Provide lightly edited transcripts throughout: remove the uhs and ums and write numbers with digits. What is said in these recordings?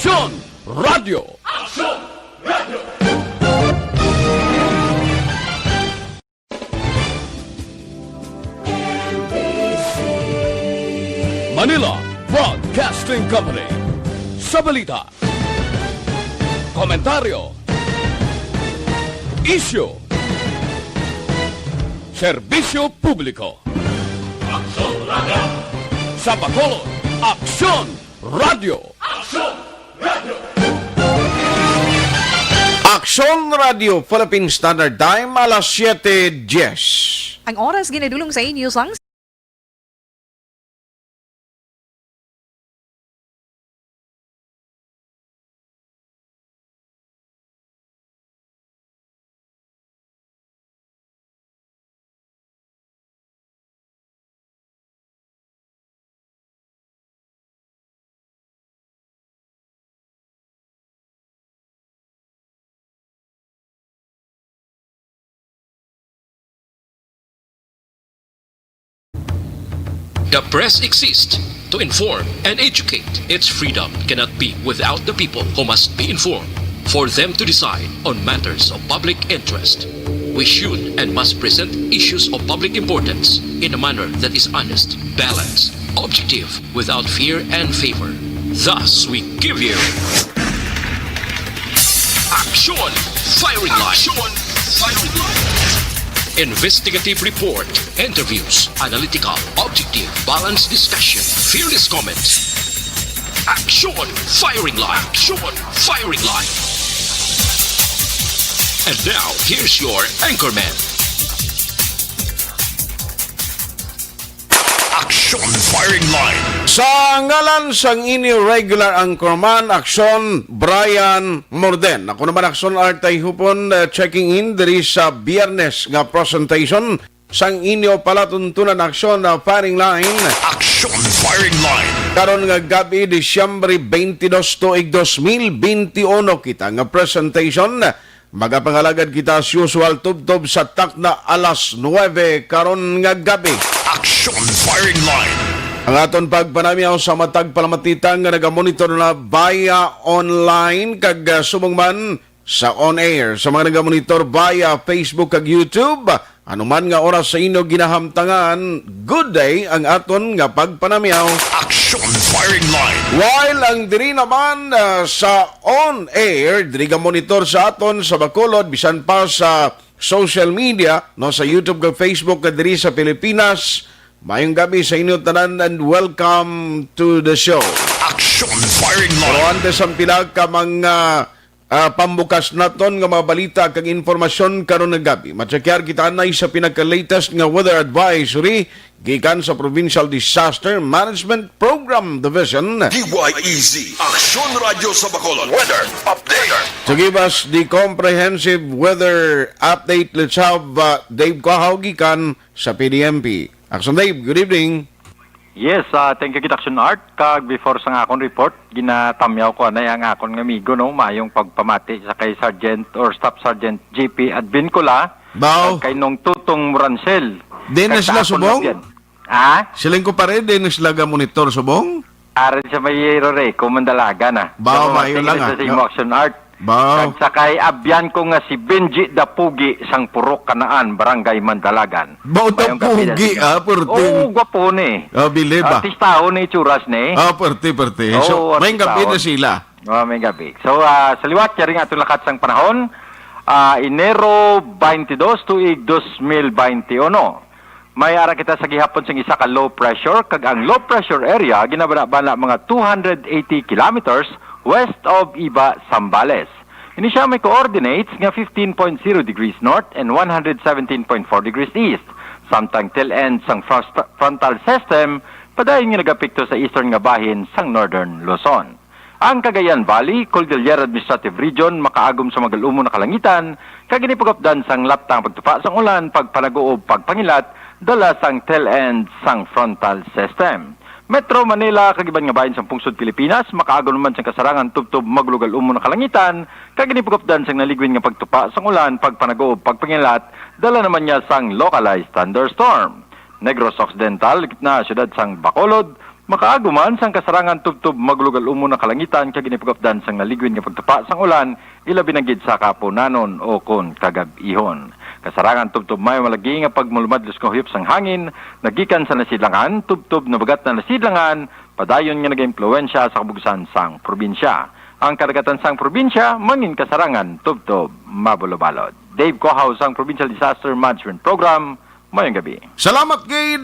Aksyon Radio! Aksyon Radio! Manila Broadcasting Company. Sa balita, komentaryo, isyu, serbisyo publiko. Aksyon Radio! Sa Bacolod, Aksyon Radio! Aksyon Radio! Aksyon Radio Philippine Standard Time, alas 7:10. Ang oras ginadulong sa inyo sang The press exists to inform and educate. Its freedom cannot be without the people who must be informed for them to decide on matters of public interest. We should and must present issues of public importance in a manner that is honest, balanced, objective, without fear and favor. Thus, we give you Action Firing Line. Action Firing Line. Investigative report, interviews, analytical, objective, balanced discussion, fearless comments. Action Firing Line. Action Firing Line. And now, here's your anchorman. Action Firing Line! Sa ngalan sang inyo regular anchorman, Aksyon Brian Morden. Ako naman Aksyon Artay Hupon, checking in diri sa Biyernes nga presentation sang inyo palatuntunan Aksyon Firing Line. Action Firing Line! Karon nga gabi, Disyembre 22 tuig 2021 kita nga presentation. Magapangalagad kita as usual tubtob sa takna alas 9 karon nga gabi. Action Firing Line! Ang aton pagpanamiaw sa matag palamatitang nga nagamonitor na via online kag sumungman sa on-air. Sa mga nagamonitor via Facebook kag YouTube, anuman nga oras sa inyo ginahamtangan, good day ang aton nga pagpanamiaw. Action Firing Line! While ang diri naman sa on-air, diri ga monitor sa aton sa Bacolod, bisan pa sa social media, no, sa YouTube kag Facebook kag diri sa Pilipinas. Mayong gabi sa inyo tanan and welcome to the show. Action Firing Pero Line! antes ang pila ka mga pambukas naton nga mga balita kag informasyon karon nga gabi. Matsakyar kita anay sa pinaka-latest nga weather advisory gikan sa Provincial Disaster Management Program Division. DYEZ Action Radio sa Bacolod Weather Update! To give us the comprehensive weather update, let's have Dave Kahaw gikan sa PDMP. Action Dave, good evening. Yes, thank you kita Action Art. Kag before sa nga akong report, ginatamyaw ko na ang akong amigo no, mayong pagpamati sa kay Sergeant or Staff Sergeant JP Advincula. Bao. Kay nung Tutong Rancel. Dennis Kag la sa akong subong? lapyan. Ha? Siling ko pa rin, Dennis Laga Monitor subong? Aral sa may re, kumandalaga na. Bao, mayo lang, Sa imo Action Art. Bao. Kag sa kay abyan ko nga si Benji Dapugi sang Purok Kanaan, Barangay Mandalagan. Bao ta Mayong kapila pugi, siya. perting. Oo, gwapo ni. Bilib ba? Artistaho ni Churas ni. Perti. Oo, So, may artista, gabi na oh. sila. May gabi. So, sa liwat, yaring atong lakat sang panahon, Enero 22 tuig 2021. May ara kita sa gihapon sang isa ka low pressure, kag ang low pressure area ginabana mga 280 kilometers west of Iba, Zambales. Ini siya may coordinates nga 15.0 degrees north and 117.4 degrees east. Samtang tail end sang frontal system, padayon nga nagapikto sa eastern nga bahin sang northern Luzon. Ang Cagayan Valley, Cordillera Administrative Region, makaagom sa magalumo na kalangitan, kaginipagapdan sang laptang pagtupa sang ulan, pagpanaguob, pagpangilat, dala sang tail end sang frontal system. Metro Manila, kagiban nga bahin sang pungsod Pilipinas, makaagom naman sang kasarangan tubtob maglugal-umo na kalangitan, kaginipagapdan sang naligwin nga pagtupa sang ulan, pagpanaguob, pagpangilat, dala naman niya sang localized thunderstorm. Negros Occidental, likip na siyudad sang Bacolod, Makaaguman sang kasarangan tubtob maglugal umo na kalangitan kag inipagapdan sang naligwin nga pagtapa sang ulan ilabi na gid sa kapunanon o kon kagab-ihon. Kasarangan tubtob may malagi nga pagmulumadlos nga huyop sang hangin nagikan sa nasidlangan tubtob na bagat na nasidlangan padayon nga nag-impluwensya sa kabugusan sang probinsya. Ang karagatan sang probinsya mangin kasarangan tubtob mabulobalod. Dave Cohaw sang Provincial Disaster Management Program. Mayong gabi. Salamat kay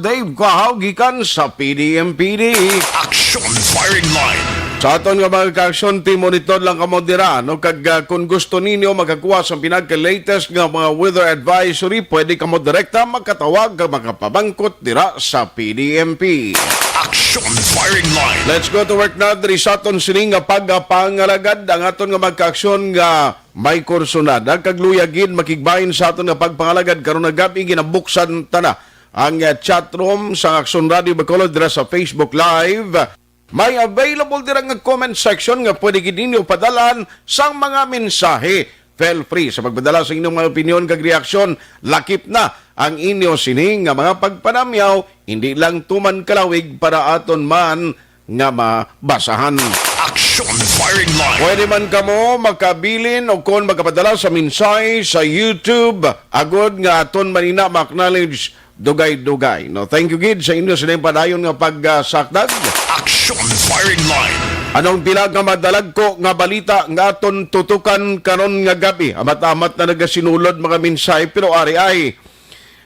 Dave Quahaw gikan sa PDMPD. Action firing line. Sa aton nga mga ka-aksyon team, monitor lang kamo dira. No? Kag kung gusto ninyo makakuha sa pinagka-latest nga mga weather advisory, pwede kamo direkta makatawag ka makapabangkot dira sa PDMP. Action firing line. Let's go to work na diri sa aton sining nga pagpangalagad ang aton nga magka-aksyon nga may kursunada. Kagluyagin makigbahin sa aton nga pagpangalagad karon nga gabi ginabuksan tana ang chatroom sa Action Radio Bacolod dira sa Facebook Live. May available dira nga comment section nga pwede gid ninyo padalan sang mga mensahe. Feel free sa pagpadala sa inyong mga opinion kag reaksyon. Lakip na ang inyo sining nga mga pagpanamyaw, hindi lang tuman kalawig para aton man nga mabasahan. Action firing line. Pwede man kamo makabilin o kung magkapadala sa mensahe sa YouTube, agod nga aton manina ma-acknowledge dugay-dugay. No, thank you gid sa inyo sining padayon nga pagsakdag. Action firing line. Anong pinagkamadalag ko nga balita nga aton tutukan karon nga gabi? Amat-amat na nagasinulod mga mensahe pero ari ay.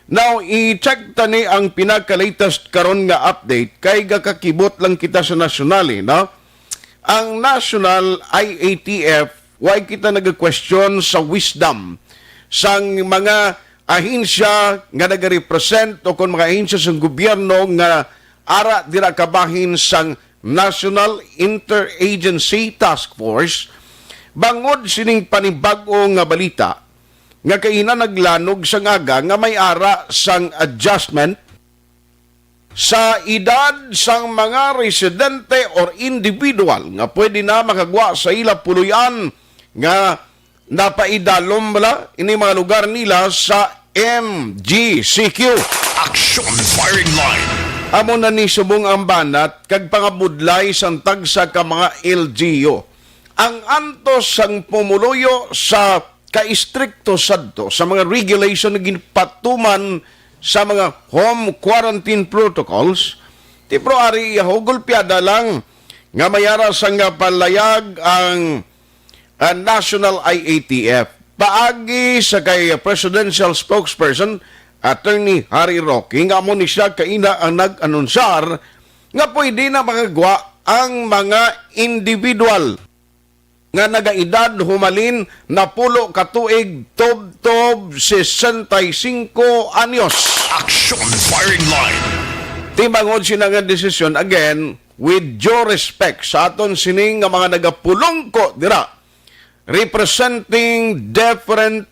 Now, i-check tani ang pinaka-latest karon nga update kay gakakibot lang kita sa nasyonal, no? Ang national IATF, why kita nag-question sa wisdom sang mga ahinsya nga nag-represent o kung mga ahinsya sa gobyerno nga ara dira kabahin sang National Interagency Task Force, bangod sining panibag-o nga balita nga kaina naglanog sa ngaga nga may ara sang adjustment sa edad sang mga residente or individual nga pwede na makagwa sa ila puluyan nga napaidalom bala ini mga lugar nila sa MGCQ. Action firing line. Amo na ni subong ang banat kag pangabudlay sang tagsa ka mga LGU. Ang antos sang pumuluyo sa ka-istrikto sadto sa mga regulation na ginpatuman sa mga home quarantine protocols, ti pro ari hugulpiada lang nga mayara sang palayag ang National IATF. Paagi sa kay presidential spokesperson Attorney Harry Roque, nga mo ni siya kaina ang nag-anonsar nga pwede na makagawa ang mga individual nga nagaedad humalin na pulo katuig tob 65 anyos. Action firing line. Timangod sila nga desisyon again with due respect sa aton sining nga mga nagapulongko dira representing different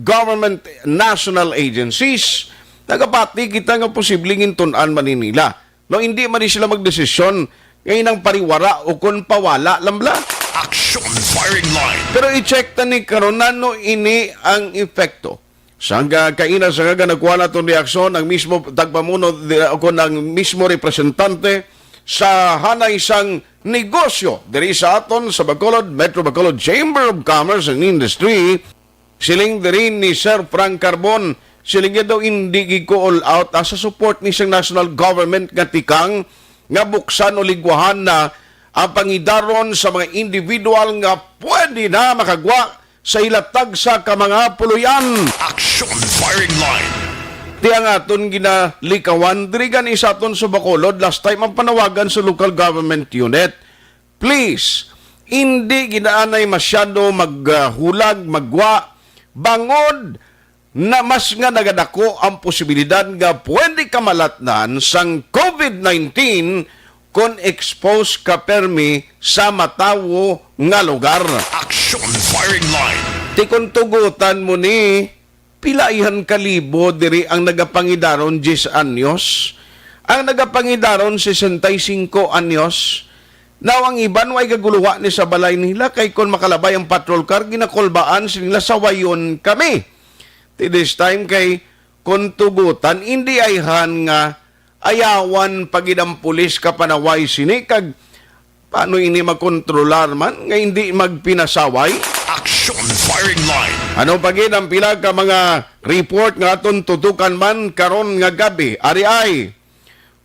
government national agencies. Nagapati kita nga posibleng intunan Manila. No, hindi man sila magdesisyon ngayon ang pariwara o kung pawala lambla. Action firing line. Pero i-check ta ni karonano ini ang epekto. Sangga kaina sa nga nagkuha na itong reaksyon ang mismo tagpamuno o kung ang mismo representante sa hanay isang negosyo diri sa aton sa Bacolod, Metro Bacolod Chamber of Commerce and Industry. Siling diri ni Sir Frank Carbon, siling daw hindi giko all out sa support ni sa national government nga tikang nga buksan o ligwahan na ang pangidaron sa mga individual nga pwede na makagwa sa ilatag sa kamanga puluyan. Action firing line. Di ang aton ginalikawan, dirigan isa aton sa Bacolod, last time ang panawagan sa local government unit. Please, hindi ginaanay masyado maghulag, magwa, bangod na mas nga nagadako ang posibilidad nga pwede kamalatnan sang COVID-19 kung expose ka permi sa matawo nga lugar. Action firing line. Ti kung tugutan mo ni pilaihan kalibo diri ang nagapangidaron 10 anyos, ang nagapangidaron 65 anyos. Now ang iban way gaguluwa ni sa balay nila kay kon makalabay ang patrol car ginakolbaan sila sa wayon kami. Ti this time kay kung tugutan hindi ayhan nga ayawan pagid ang pulis kapanaway sini kag paano ini magkontrolar man nga hindi magpinasaway. Action firing line. Ano pagid ang pila ka mga report nga aton tutukan man karon nga gabi ari ay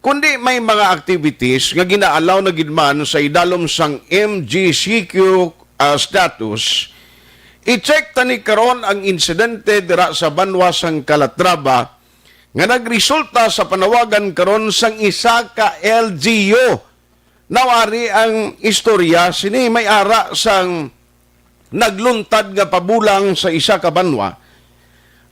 kundi may mga activities nga ginaalaw na gid man sa idalom sang MGCQ status. I-check tani karon ang insidente dira sa Banwa sang Calatrava nga nagresulta sa panawagan karon sang isa ka LGU. Nawari ang istorya sini may ara sang nagluntad nga pabulang sa isa ka banwa.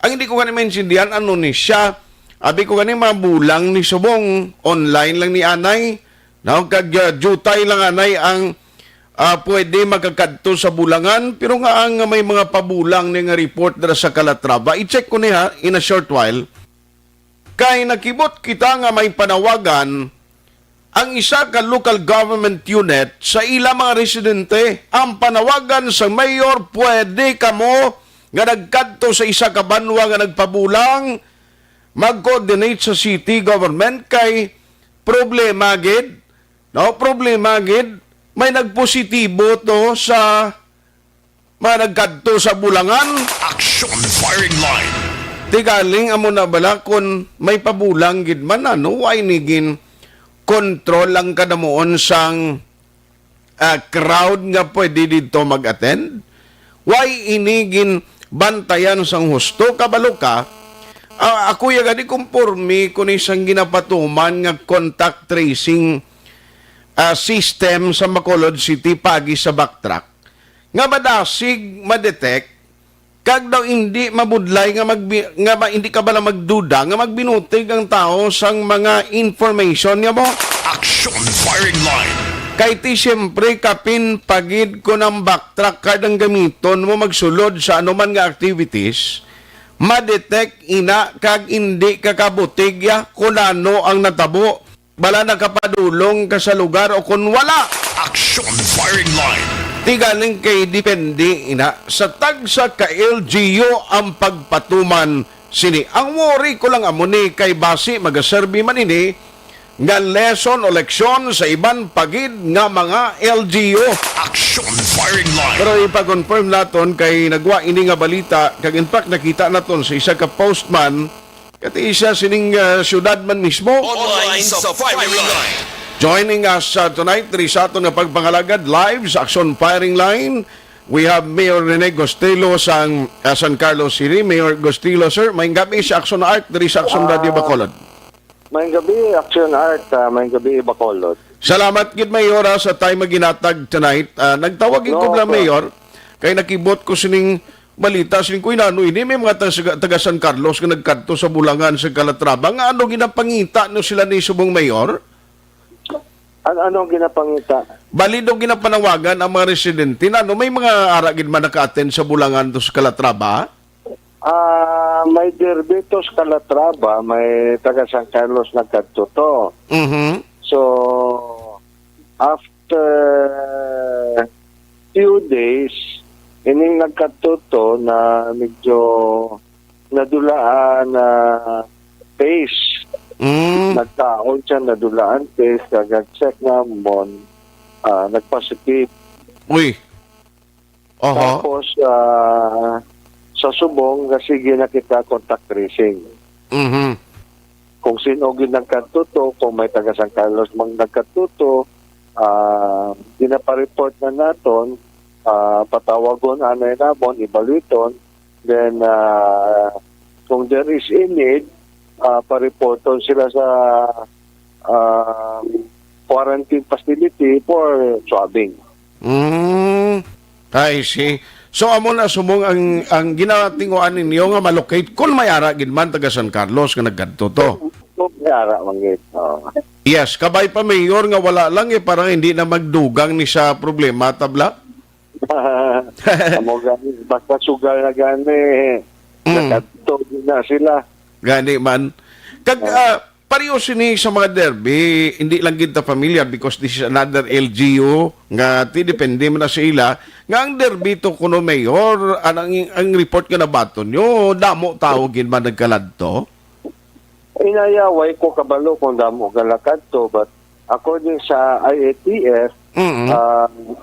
Ang hindi ko gani maintindihan ano ni siya. Abi ko gani mabulang ni subong online lang ni anay. Now kag jutay lang anay ang pwede magkakadto sa bulangan pero nga ang may mga pabulang ni nga report dira sa Calatrava. I-check ko niya in a short while. Kay nakibot kita nga may panawagan ang isa ka local government unit sa ilang mga residente. Ang panawagan sa mayor, pwede kamo nga nagkadto sa isa ka banwa nga nagpabulang, mag-coordinate sa city government kay problema gid. No, problema gid. May nagpositibo to sa mga nagkadto sa bulangan. Action firing line. Tigaling amo na bala kung may pabulang gid man ano why nigin control lang kadamuon sang crowd nga pwede dito mag-attend? Why inigin bantayan sang husto kabalo ka? Ako ya gani kumpormi kun isang ginapatuman nga contact tracing system sa Bacolod City pagi sa backtrack. Nga madasig madetect kag daw hindi mabudlay nga hindi ka bala magduda nga magbinutig ang tao sang mga information niya mo. Action firing line. Kay ti siyempre kapin pagid ko ng backtrack card ang gamiton mo magsulod sa anuman nga activities, madetect ina kag hindi kakabutig ya kung ano ang natabo. Bala nakapadulong ka sa lugar o kung wala. Action firing line. Tigaling kay depende ina sa tagsa ka LGU ang pagpatuman sini. Ang worry ko lang amo ni kay basi magaserbi man ini nga lesson o leksyon sa iban pagid nga mga LGU. Action firing line. Pero ipa-confirm naton kay nagwa ini nga balita kag in fact nakita naton sa isa ka postman kati isa sining syudad man mismo. Online sa firing line. Joining us tonight, sa ato na pagpangalagad live sa Action Firing Line, we have Mayor Rene Gostilo sa San Carlos City. Mayor Gostilo, sir, may gabi sa Action Art, dari sa Action Radio Bacolod. May gabi, Action Art, may gabi, Bacolod. Salamat, gid Mayor, sa tayo maginatag tonight. Nagtawag ko lang, Mayor, kay nakibot ko sining balita, sining ko inano, ini may mga taga San Carlos na nagkanto sa bulangan sa Calatrava. Nga ano ginapangita no sila ni subong Mayor? Ano ginapangita? Balido ginapanawagan ang mga residente na may mga aragid man naka-attend sa bulangan to sa Calatrava? May Derbitos Calatrava, may taga San Carlos nagkatuto. Mhm. So, after few days, ining nagkatuto na medyo nadulaan na pace. Nagkaon siya, nadulaan pace, kagag-check nga mo, nagpositive. Uy. Oho. Tapos, sa subong, kasi ginakita contact tracing. Mhm. Kung sino nagkatuto, kung may taga San Carlos mang nagkatuto, ginapareport na naton, patawagon, anay namon, ibaluiton, then, kung there is a need, pa-reporton sila sa quarantine facility for swabbing. I see. So amo na sumong ang ginatinguan ninyo nga malocate kung may ara gid man taga San Carlos nga naggadto to. May ara mangit. Yes, kabay pa mayor nga wala lang parang hindi na magdugang ni sa problema tabla. Amo gani basta sugal na gani. Nagkadto na sila. Gani man. Kag pareho sini sa mga derby, hindi lang kita familiar because this is another LGU nga ti depende man na sa ila. Nga ang derby to kuno mayor, ang report nga nabaton nyo, damo tawagin man nagkaladto? Inayaway ko kabalo kung damo galakad to, but according sa IATF,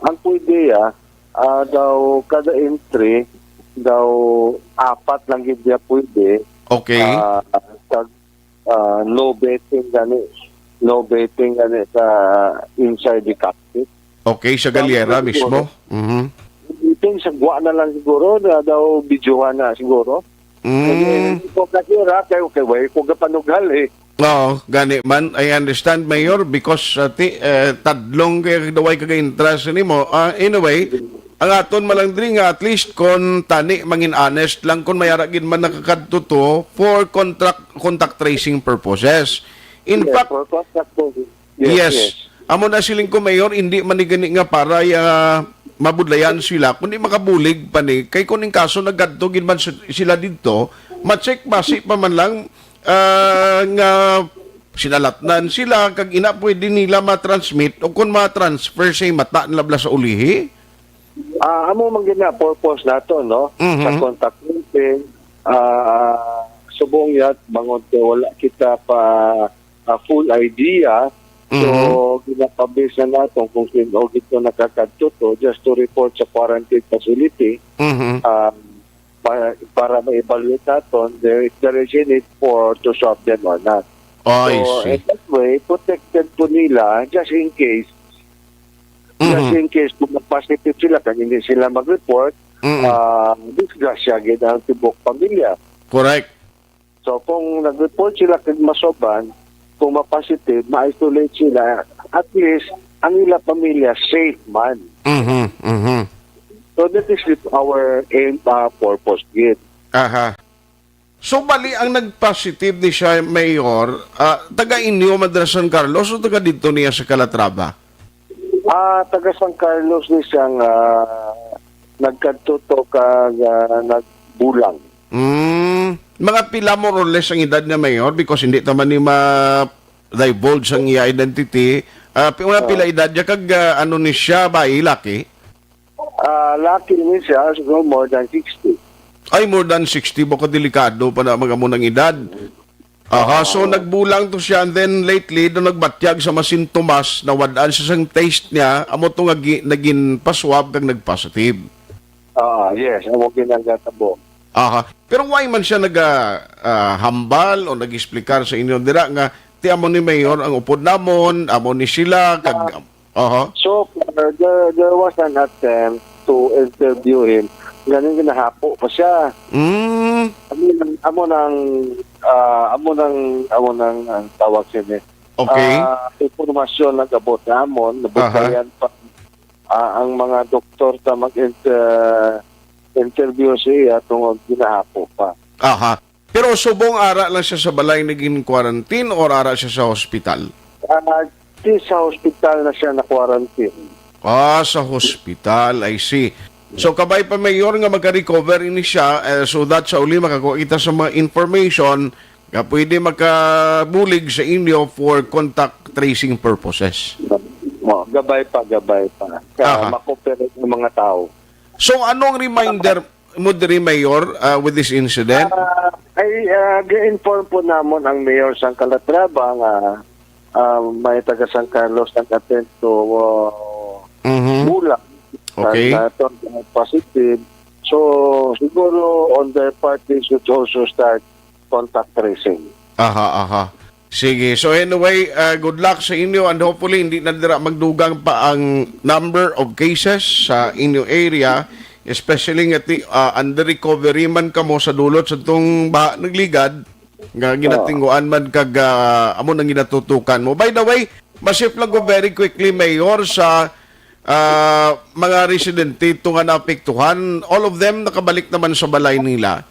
ang pwede daw kada entry daw apat lang gid niya pwede. Okay. No betting gani sa inside the cockpit. Okay, sa galyera mismo. Mhm. Iting sa gwa na lang siguro na daw videohan na siguro. Kasi ko kasi kay way ko gapanugal eh. Oo, gani man. I understand, Mayor, because tadlong kay daway kag interest nimo. Anyway, ang aton malang diri nga at least kon tani mangin honest lang kon mayara gid man nakakadto to for contact tracing purposes. In fact, for contact po. yes. Amo na siling ko, Mayor, hindi man ni gani nga para mabudlayan sila kundi makabulig pa ni kay kuning kaso nagadto gid man sila didto ma-check basi pa man lang nga sinalatnan sila kag ina pwede nila ma-transmit o kung ma-transfer say mata nila sa ulihi. Amo man gina purpose nato no sa contact tracing subong yat bangon wala kita pa full idea. So, ginapabis na natin kung sino ito nakakadto to just to report sa quarantine facility para ma-evaluate natin if there is a need to swab them or not. Oh, I So, see. in that way, protected po nila just in case kung positive sila kung hindi sila mag-report, disgrasya gid ang tibok pamilya. Correct. So, kung nag-report sila kung masoban, kung ma-positive, ma-isolate sila, at least, ang ila pamilya safe man. So that is our aim purpose gid. Aha. So bali ang nag-positive ni siya, Mayor, taga inyo Madrasan Carlos o taga dito niya sa Calatrava? Taga San Carlos ni siyang nagkatuto kag nagbulang. Mga pila more or less ang edad niya, Mayor, because hindi naman ni ma-divulge ang iya identity. Mga pila edad niya kag ano ni siya ba laki? Lucky ni siya, siguro more than 60. Ay, more than 60, baka delikado pa na mga munang edad. So nagbulang to siya and then lately, doon nagbatyag sa masintomas na wadaan sa sang taste niya, amo to naging paswab kag nagpositive. Yes, amo ginagtabo. Pero why man siya hambal o nag-explicar sa inyo dira nga ti amo ni Mayor ang upod namon, amo ni sila kag So there was an attempt to interview him. Ganun ginahapo pa siya. Amo nang tawag siya. Okay. Impormasyon nag-abot namon, nabutayan pa ang mga doktor na mag-interview siya tungod ginahapo pa. Pero subong ara lang siya sa balay naging quarantine or ara siya sa hospital? Sa hospital na siya na quarantine. Sa hospital, I see. So kabay pa Mayor nga magka-recover ini siya so that sa uli makakuha kita sa mga information nga pwede makabulig sa inyo for contact tracing purposes. Gabay pa. Kaya makooperate ng mga tao. So anong reminder mo diri Mayor with this incident? Gi-inform po namon ang Mayor sang Calatrava nga may taga San Carlos nag-attend to bulang. Okay. Positive. So, siguro on their part, they should also start contact tracing. Sige. So anyway, good luck sa inyo and hopefully hindi na dira magdugang pa ang number of cases sa inyo area, especially nga under recovery man kamo sa dulot sa itong baha nagligad nga ginatingguan man kag amo nang ginatutukan mo. By the way, masip lang ko very quickly, Mayor, sa mga residente ito nga naapektuhan, all of them nakabalik naman sa balay nila?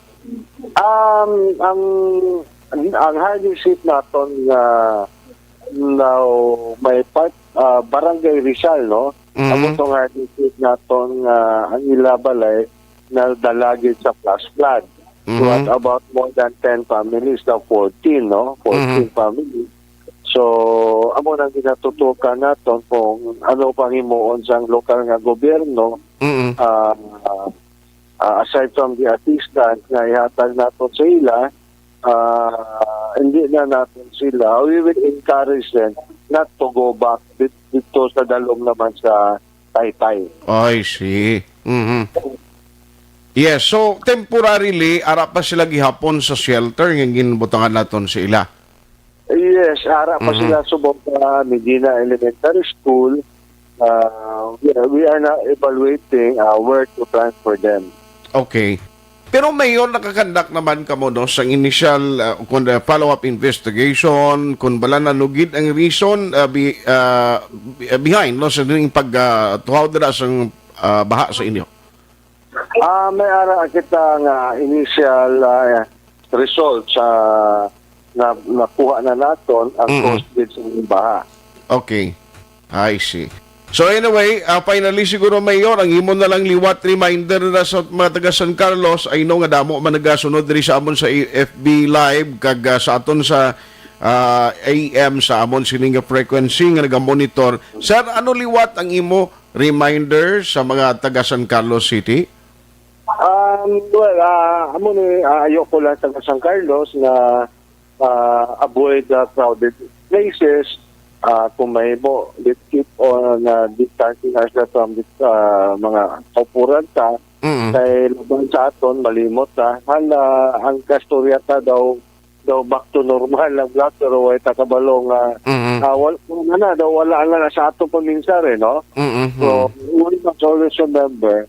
Ang harding seat naton now may part Barangay Rizal, no? Ang itong harding seat naton ang ilabalay na dalagid sa flash flood. So at about more than 10 families, now 14, no? 14 families. So, amo nang ginatutukan naton kung ano pang himuon sa lokal nga gobyerno aside from the assistance na ihatag naton sa ila hindi na natin sila, we will encourage them not to go back dito sa dalom naman sa Taytay. I see. Yes, so temporarily, ara pa sila gihapon sa shelter, nga ginbutangan naton sa ila. Yes, ara pa sila subong sa Medina Elementary School. We are now evaluating where to transfer them. Okay. Pero mayor, nakakandak naman ka mo no, sa initial follow-up investigation, kung bala nalugid ang reason behind no, sa ning pagtuhaw na sa baha sa inyo. May ara kita nga initial result sa nakuha na naton ang cost sa baha. Okay. I see. So anyway, finally siguro Mayor, ang imo na lang liwat reminder na sa mga taga San Carlos, I know nga damo man nagasunod diri sa amon sa FB Live kag sa aton sa AM sa amon sining frequency nga naga-monitor. Sir, ano liwat ang imo reminder sa mga taga San Carlos City? Amo ni ayoko lang sa San Carlos na avoid the crowded places. Kung may mo, let's keep on distancing ourselves from this, mga kaupuran ta. Kay laban sa aton, malimot ta. Ang kastorya ta daw back to normal lang black, pero ay takabalong wala na sa ato paminsan rin, no? So, we must always remember,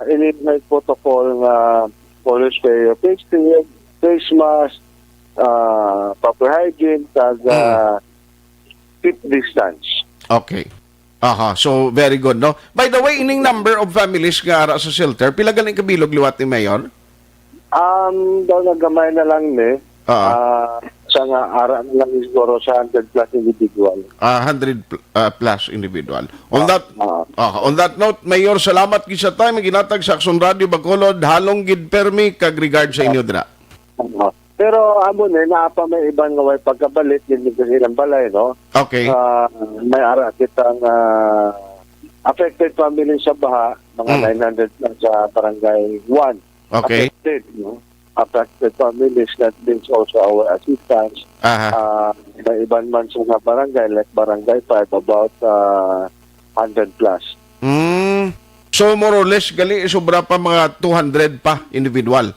in protocol always wear your face mask, proper hygiene, tag keep distance. Okay. Aha, so very good, no? By the way, ining number of families nga ara sa shelter, pila galing kabilog liwat ni Mayor? Daw nagamay na lang ni. Sa nga ara na lang siguro sa 100 plus individual. 100 plus individual. On that note, Mayor, salamat gid sa time ginatag sa Action Radio Bacolod, halong gid permi kag regard sa inyo dira. Pero amo ni naapa may ibang nga way pagkabalit din kasi ilang balay, no? Okay. May ara kitang affected family sa baha, mga 900 na sa barangay 1. Okay. Affected, no? Affected families, that means also our assistance. May ibang man sa mga barangay, like barangay 5, about 100 plus. So more or less, gali sobra pa mga 200 pa individual?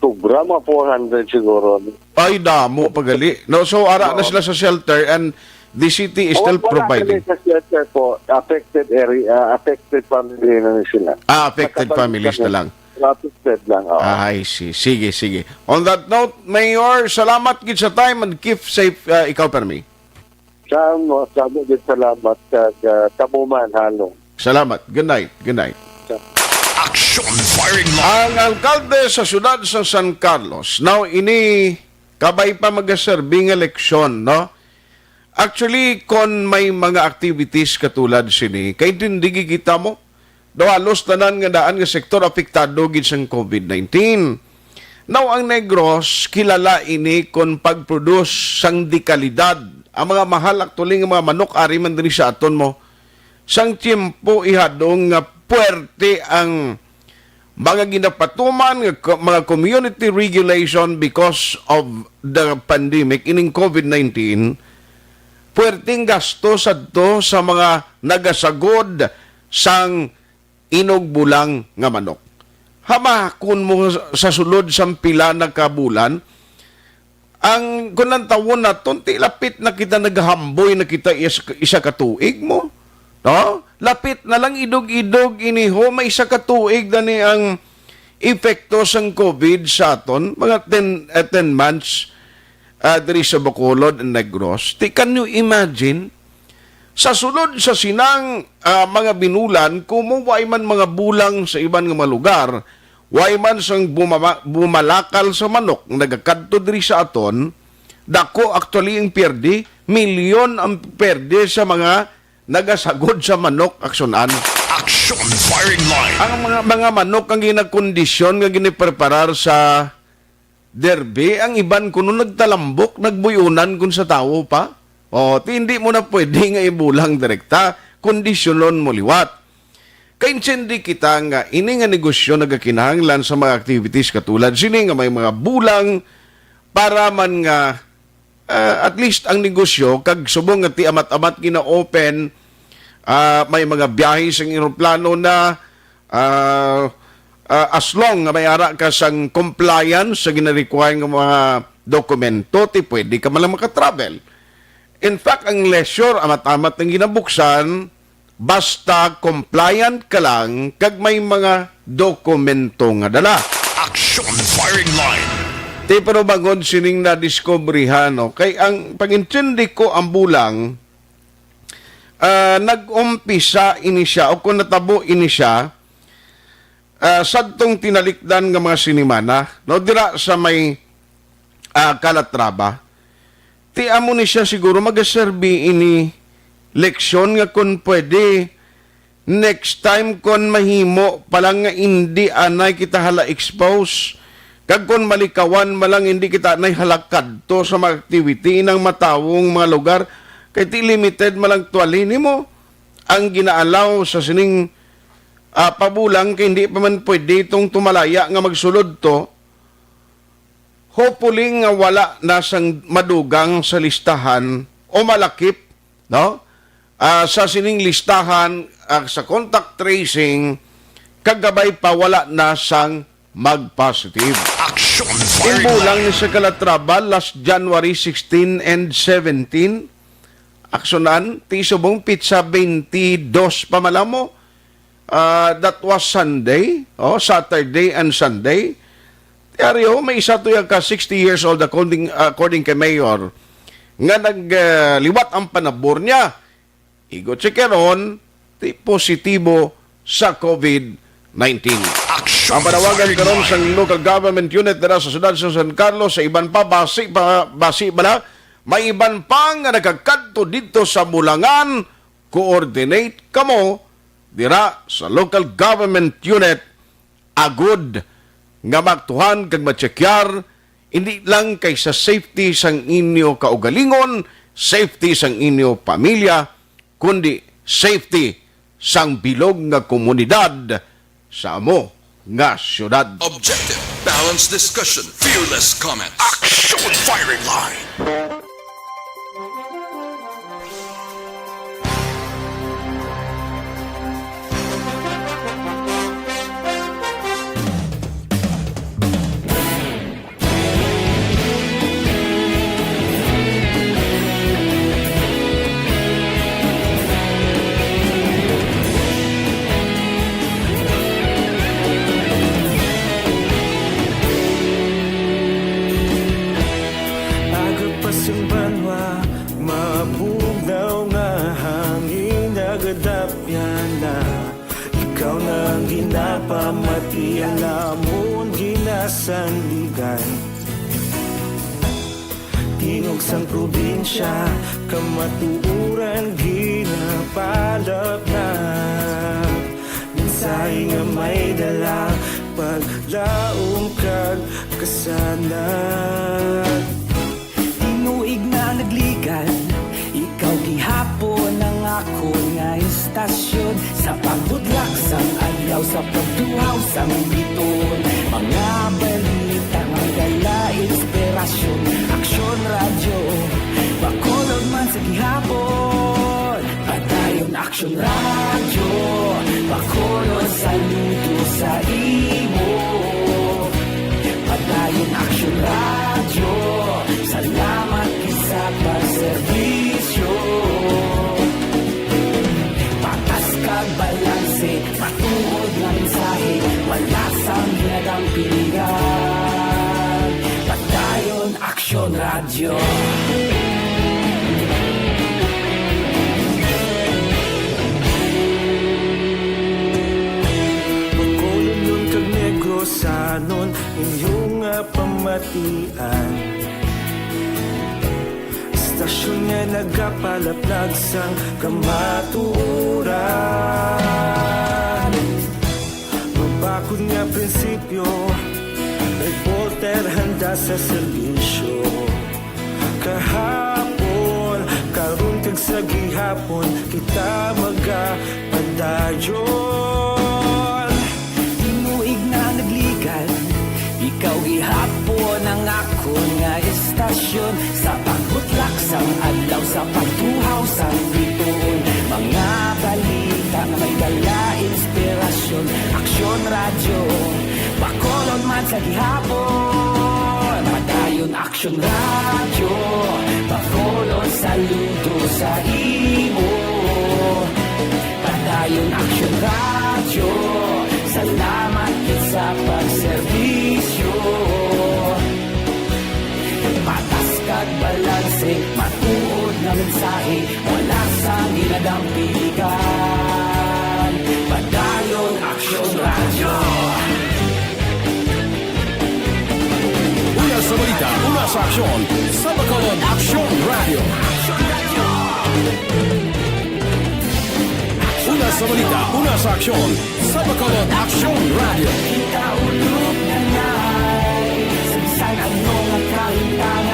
Sobra mga 400 siguro. Ay, damo pagali. No, so ara na sila sa shelter and the city is still providing. Wala sa shelter po, affected area, affected family na sila. Affected families na lang. Affected lang. I see. Sige. On that note, Mayor, salamat gid sa time and keep safe ikaw permi. Salamat kag kamuman halong. Salamat. Good night. Action firing line. Ang alkalde sa siyudad sa San Carlos, now ini kabay pa magaserbing eleksyon, no? Actually, kon may mga activities katulad sini, kay tindigi kita mo, daw halos tanan nga daan nga sektor apektado gid sa COVID-19. Now, ang Negros, kilala ini kon pag-produce sang di kalidad. Ang mga mahal actually nga mga manok, ari man diri sa aton mo, sang tiempo ihadong nga puwerte ang mga ginapatuman, mga community regulation because of the pandemic, ining COVID-19, puwerteng gasto sadto sa mga nagasagod sang inog-bulang nga manok. Hamakon mo sa sulod sang pila na kabulan, ang kunang tawon na ti lapit na kita naghamboy na kita isa katuig mo. No? Lapit na lang idog-idog iniho, may isa katuig na ni ang epekto sang COVID sa aton, mga 10 months diri sa Bacolod and Negros. Can you imagine? Sa sulod sa sinang mga binulan, kumuway man mga bulang sa iban nga mga lugar, way man sang bumalakal sa manok, nagakadto diri sa aton, dako actually ang perdi, milyon ang perdi sa mga nagasagod sa manok aksunan. Action firing line. Ang mga manok ang ginakondisyon nga ginipreparar sa derby, ang iban kuno nagtalambok, nagbuyunan kun sa tawo pa. Hindi mo na pwede nga ibulang direkta, kondisyonon mo liwat. kaintindi kita nga ini nga negosyo nagakinahanglan sa mga activities katulad sini nga may mga bulang para man nga at least ang negosyo kag subong nga ti amat-amat gina-open may mga biyahe sa eroplano na as long nga may ara ka sang compliance sa gina-require nga mga dokumento ti pwede ka man lang makatravel. In fact, ang leisure amat-amat ng ginabuksan basta compliant ka lang kag may mga dokumento nga dala. Action firing line. Ti pero bangod sining na-discoveryhan, no? Kay ang pag-intindi ko ang bulang, nag-umpisa ini siya, o kung natabo ini siya, sadtong tinalikdan nga mga sinimana, no? Dira sa may Calatrava, ti amo ni siya siguro magaserbi ini leksyon nga kung pwede next time kon mahimo palang nga hindi anay kita hala expose kag kon malikawan malang hindi kita anay halakad to sa mga activity ng matawong mga lugar kay ti limited malang tuwali nimo ang ginaalaw sa sining pabulang kay hindi pa man pwede itong tumalaya nga magsulod to. Hopefully nga wala nasang madugang sa listahan o malakip, no? Sa sining listahan sa contact tracing kagabay pa wala na sang mag-positive. Action firing Imbulang line. ni sa Calatrava last January 16 and 17 aksyonan ti subong pizza 22 pamalamo. That was Sunday, Saturday and Sunday. Tiaryo, may isa to yung ka 60 years old according kay Mayor nga nagliwat ang panabor niya. Igo checkeron, ti positibo sa COVID-19. Action Ang panawagan firing karon line. sa local government unit dira sa siyudad sa San Carlos sa iban pa basi bala may iban pa nga nagkakadto dito sa Bulangan, coordinate kamo dira sa local government unit agud nga magtuhan kag matsekyar hindi lang kay sa safety sang inyo kaugalingon, safety sang inyo pamilya, kundi safety sang bilog nga komunidad sa amo nga syudad. Objective, balanced discussion, fearless comments. Action firing line. Agapasang banwa, mabugaw nga hangin nagadapyan na ikaw nang ginapamati ang lamon ginasanligan. Tingog sang probinsya, kamatuuran ginapalap na minsay nga may dala paglaom kag kasanat. Tinuig na nagligan, ikaw gihapon ang ako nga istasyon sa pagbudlak sang ayaw sa pagtuhaw sang biton. Mga balita nga dala inspirasyon, aksyon radyo, bakolog man sa gihapon. Padayon aksyon radyo, bakolog saludo sa imo. Padayon aksyon radyo, salamat sa pagserbisyo. Patas kag balanse, patuod nga mensahe, wala sang hinagang pilihan. Padayon aksyon radyo. Bakolog nun kag negrosanon, inyong pamatian. Istasyon nga nagapalaplag sang kamaturan. Mabakod nga prinsipyo, reporter handa sa serbisyo. Kahapon, karon kag sa gihapon, kita magapadayon. istasyon sa pagbutlak sang adlaw sa pagtuhaw sang bituon. Mga balita na may dala inspirasyon. Aksyon radyo, Bacolod man sa gihapon. Padayon Aksyon radyo, Bacolod saludo sa imo. Padayon Aksyon radyo, salamat gid sa pagserbisyo. Patas kag balanse, matuod na mensahe, wala sang ginadampiligan. Padayon Aksyon radyo. Una sa balita, una sa aksyon, sa Bacolod Aksyon Radio. Una sa balita, una sa aksyon, sa Bacolod Aksyon Radio. Kita ulog na ngay, sabisan ano nga kahintangan.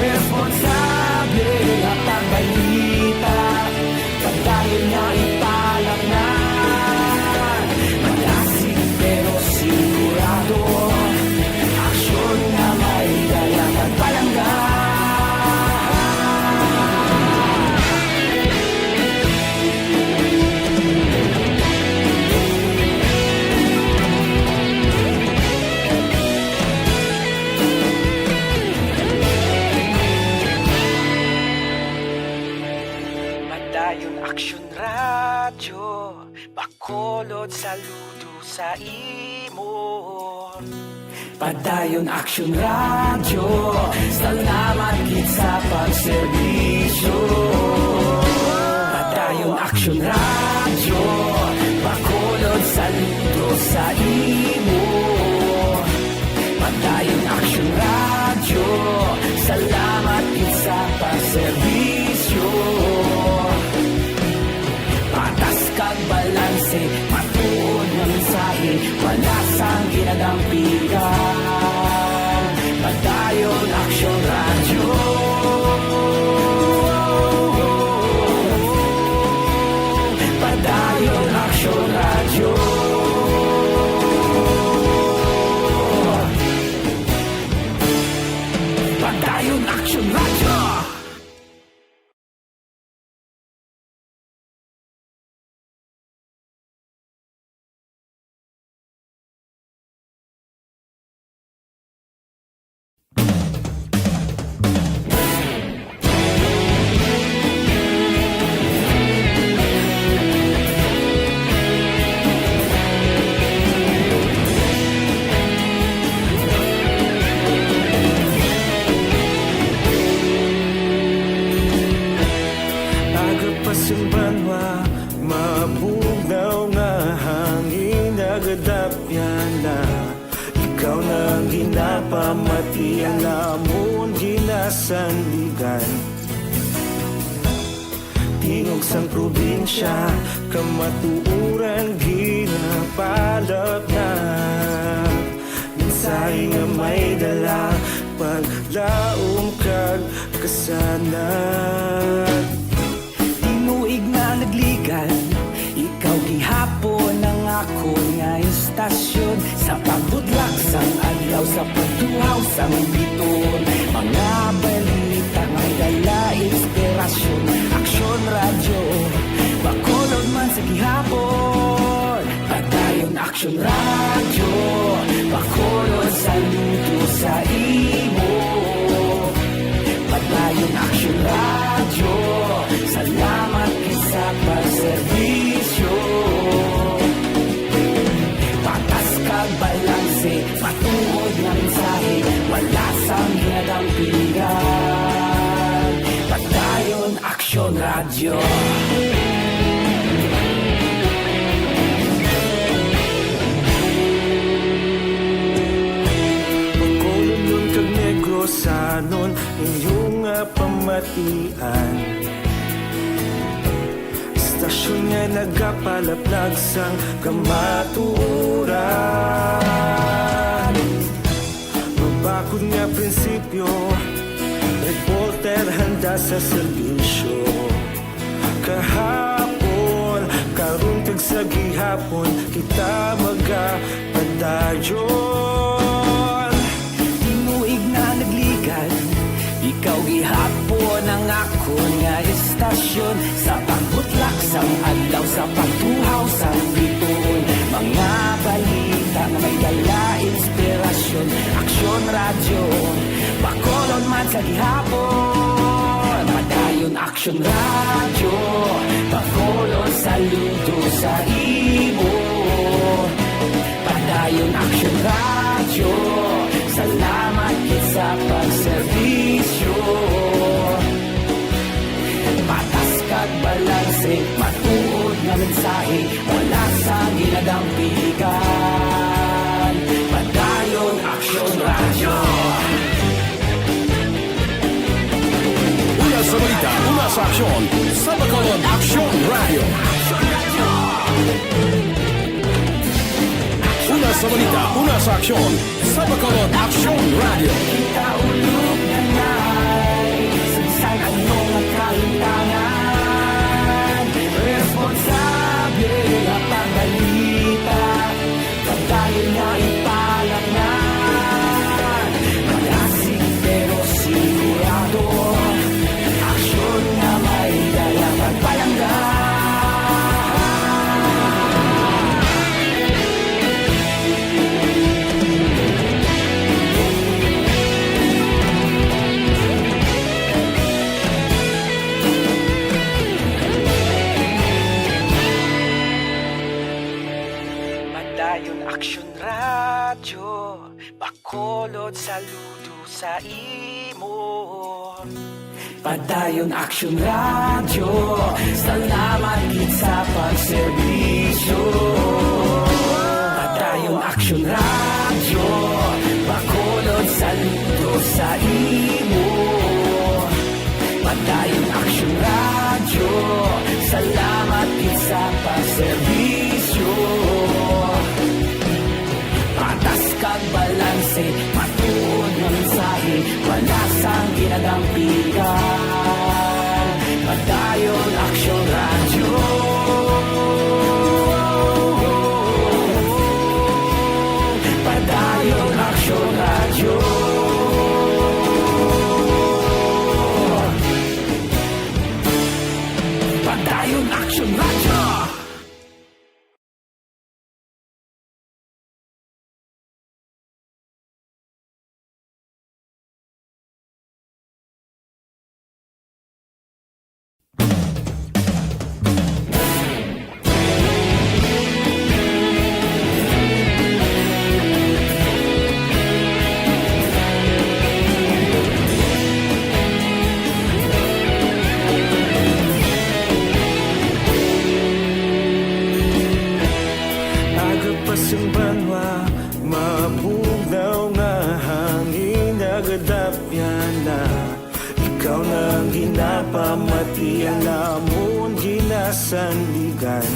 Responsable nga pagbalita, pagdayon nga ipalang na. Malasig pero sigurado, aksyon na may dala pagpalanggan. Padayon Aksyon radyo, Bacolod saludo sa imo. Padayon Aksyon radyo, salamat gid sa pagserbisyo. Padayon Aksyon radyo, Bacolod saludo sa imo. Padayon Aksyon radyo, salamat gid sa pagserbisyo. Patas kag balanse, matuod nga mensahe, wala sang ginadampigan. Padayon Aksyon radyo. Padayon Aksyon radyo. Padayon Aksyon radyo. Agapasumbanwa, mabugnaw nga hangin nagadapyan na. Ikaw na ginapamatian namon ginasandigan. Tingog sang probinsya, kamatuuran ginapalap na. Mensahe nga may dala, paglaom kag kasanan. Tinuig na nagligan, ikaw gihapon ang ako nga istasyon. Sa pagbutlak sang adlaw sa pagtuhaw sang biton. Mga balita may dala inspirasyon. Aksyon radyo, Bacolod man sa gihapon. Padayon Aksyon radyo, Bacolod saludo sa imo. Padayon Aksyon radyo, salamat gid sa pagserbisyo. Patas kag balanse, matuod nga mensahe, wala sang ginadampigan. Padayon Aksyon radyo. Bacolod nun kag Negros sanon inyong pamatian. Istasyon nga nagapalaplag sang kamaturan. Mabakod nga prinsipyo, reporter handa sa serbisyo. Kahapon, karong tag sa gihapon, kita magapadayon. Tinuig na nagligan, inspirasyon sa pagbutlak sang adlaw sa pagtuhaw sang bituon. Mga balita nga may dala inspirasyon, aksyon radyo, bakolon man sa gihapon. Padayon aksyon radyo, bakolon saludo sa imo. Padayon aksyon radyo, salamat kit sa pagserbisyo. Patas kag balanse, matuod nga mensahe, wala sa ginadampikan. Padayon aksyon radyo. Una sa balita, una sa aksyon, sa Bacolod Aksyon Radio. Una sa balita, una sa aksyon, sa Bacolod Aksyon Radio. Kita ulog na na'y sagsay anong ang kalintangan. Responsable na pagbalita, pagdayon na ipalangnan. Malasig pero sigurado, aksyon na may dalang pagpalanggan. Padayon aksyon radyo, bakolod saludo sa imo. Padayon aksyon radyo, salamat gid sa pagserbisyo. Padayon aksyon radyo, bakolod saludo sa imo. Padayon aksyon radyo, salamat gid sa pagserbisyo. Patas kag balanse, matuod nga mensahe, wala sang ginadampikan. Padayon aksyon radyo. Padayon aksyon radyo. Padayon aksyon radyo. Agapasang banwa, mapugnaw nga hangin nagadapyan na. Ikaw nang ginapamatian namon ginasandigan.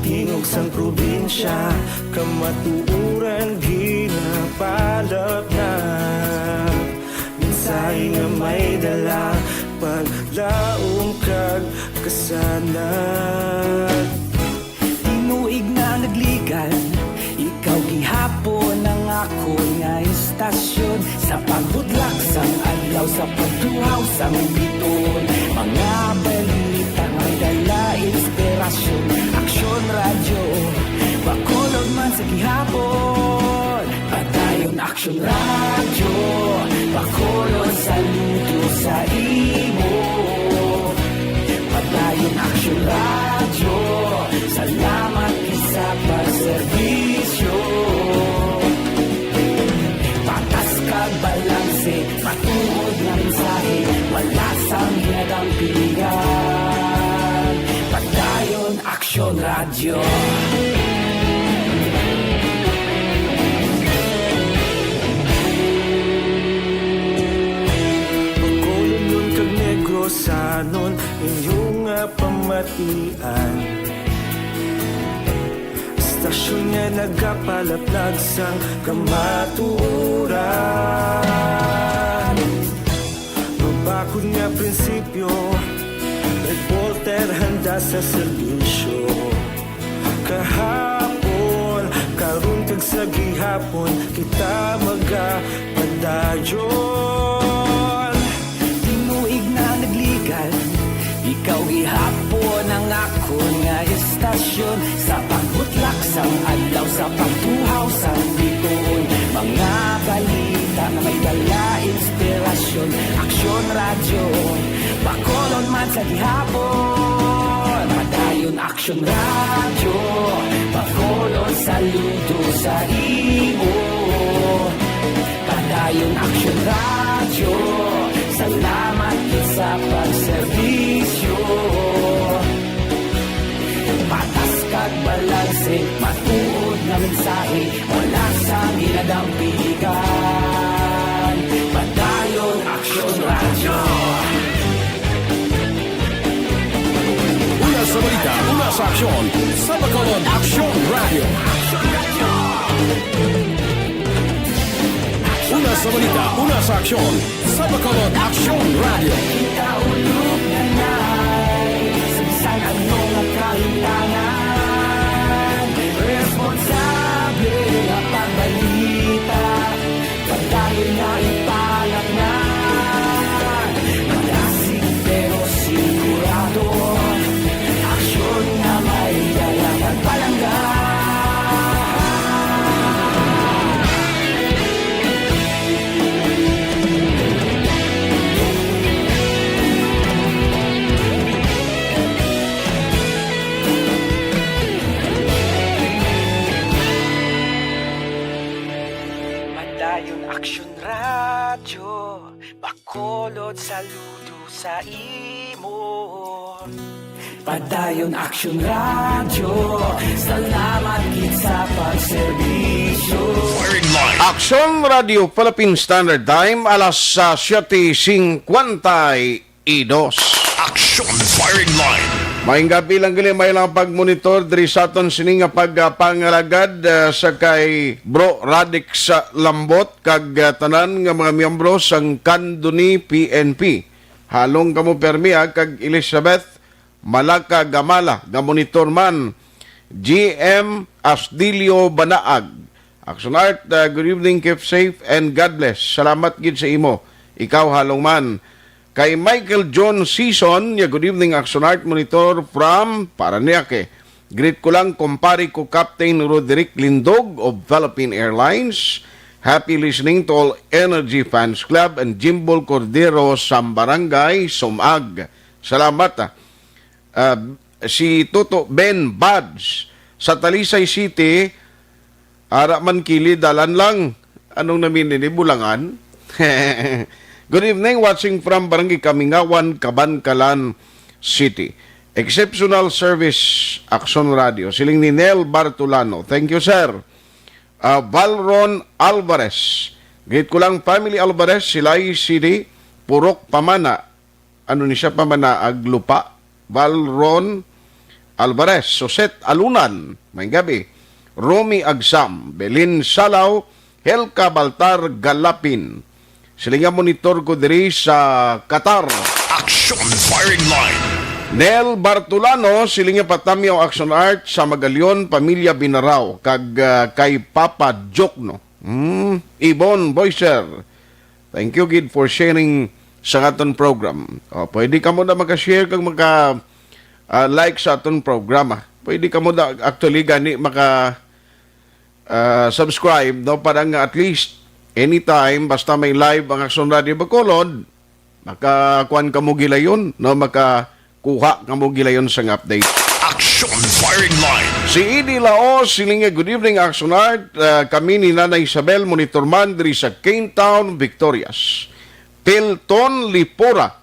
Tingog sang probinsya, kamatuuran ginapalap na. Mensahe nga may dala, paglaom kag kasanat. Tinuig na nagligan, ikaw gihapon ang ako nga istasyon. Sa pagbudlak sang adlaw sa pagtuhaw sang biton. Mga balita may dala inspirasyon, aksyon radyo, bakolod man sa gihapon. Padayon aksyon radyo, bakolod saludo sa imo. Padayon aksyon radyo, salamat sa pagserbisyo. Patas kag balanse, matuod nga mensahe, wala sang ginadampigan. Padayon aksyon radyo. Bacolod nun kag Negrosanon, inyong nga pamatian. Stasyon nga nagapalaplag sang kamatuuran. Mabakod nga prinsipyo, reporter handa sa serbisyo. Kahapon, karon kag sa gihapon, kita magapadayon. Tinuig na nagli Ikaw gihapon ang ako nga istasyon sa pagbutlak sang adlaw sa pagtuhaw sa bituon. Mga balita na may dala inspirasyon, aksyon radyo, bakolon man sa gihapon. Padayon aksyon radyo, bakolon saludo sa imo. Padayon aksyon radyo, salamat sa pagserbisyo. Patas kag balanse, matuod na mensahe, wala sa ginadampigan. Padayon aksyon radyo. Una sa balita, una sa aksyon. Sa Bacolod Aksyon Radio. Una sa balita, una sa aksyon. Sa Bacolod Aksyon Radio. Ikaulog na na'y sabisan anong nakahintangan. Responsable na pagbalita, pagdayon na ipalat na. Malasig pero sigurado, aksyon na may dalang at palanggan. Padayon aksyon radyo, bakolod saludo sa imo. Padayon aksyon radyo, salamat gid sa pagserbisyo. Firing line. Aksyon Radio Philippine Standard Time alas 7:52. Action firing line. Maing gabi lang gali may lang pagmonitor diri sa aton sini nga pagpangalagad sa kay Bro Radix Lambot kag tanan nga mga miyembro sang Kanduni PNP. Halong kamo permiya kag Elizabeth Malaka Gamala nga monitor man GM Asdilio Banaag. Action Art, good evening, keep safe and God bless. Salamat gid sa imo. Ikaw halong man. Kay Michael John Season, good evening, Action Art Monitor from Paranaque. Greet ko lang, kumpare ko Captain Roderick Lindog of Philippine Airlines. Happy listening to all Energy Fans Club and Jimbol Cordero sa Barangay Sumag. Salamat. Si Toto Ben Buds sa Talisay City, ara man kili dalan lang. Anong namin ni Bulangan? Good evening, watching from Barangay Kamingawan, Kabankalan City. Exceptional Service Action Radio. Siling ni Nel Bartolano. Thank you, sir. Valron Alvarez. Greet ko lang, Family Alvarez, Silay City, Purok Pamana. Ano ni siya Pamana? Aglupa. Valron Alvarez. Soset Alunan. May gabi. Romy Agsam. Belin Salaw. Helka Baltar Galapin. Silinga monitor ko diri sa Qatar. Action firing line. Nel Bartolano, silinga patamyaw Action Art sa Magalyon, Pamilya Binaraw, kag kay Papa Jokno. Ibon Boyser. Thank you, Gid, for sharing sa aton program. Pwede ka mo na maka-share kag maka-like sa aton programa. Pwede ka mo na actually gani maka-subscribe, no? Parang at least anytime, basta may live ang Action Radio Bacolod, makakuan ka mo gilayon, no? Makakuha ka mo gilayon sa update. Action firing line. Si Edie Laos, silinga, good evening, Action Art. Kami ni Nanay Isabel, monitor man diri sa Cane Town, Victorias. Pilton Lipora,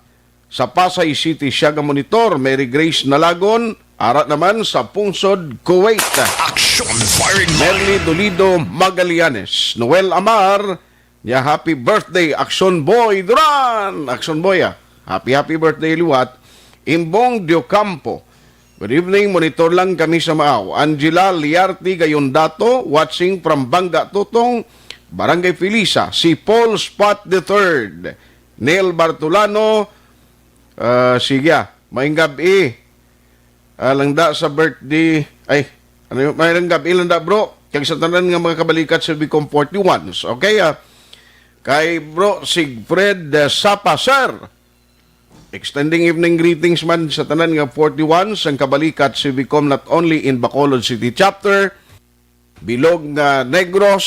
sa Pasay City siya ga monitor. Mary Grace Nalagon, ara naman sa Pungsod, Kuwait. Action firing line. Merly Dolido Magallanes. Noel Amar, niya happy birthday, Action Boy Duran. Action Boy, happy birthday, liwat. Imbong Diocampo, good evening, monitor lang kami sa Maaw. Angela Liarti Gayondato, watching from Bangga Tutong, Barangay Felisa. Si Paul Spot III. Neil Bartolano, sige, maing gabi. Langda sa birthday, maing gabi langda bro. Kag sa tanan nga mga kabalikat sa Bicom 41s. Okay, kay bro Sigfred Sapa, sir. extending evening greetings man sa tanan nga 41 sang kabalikat Civicom not only in Bacolod City Chapter, bilog nga Negros,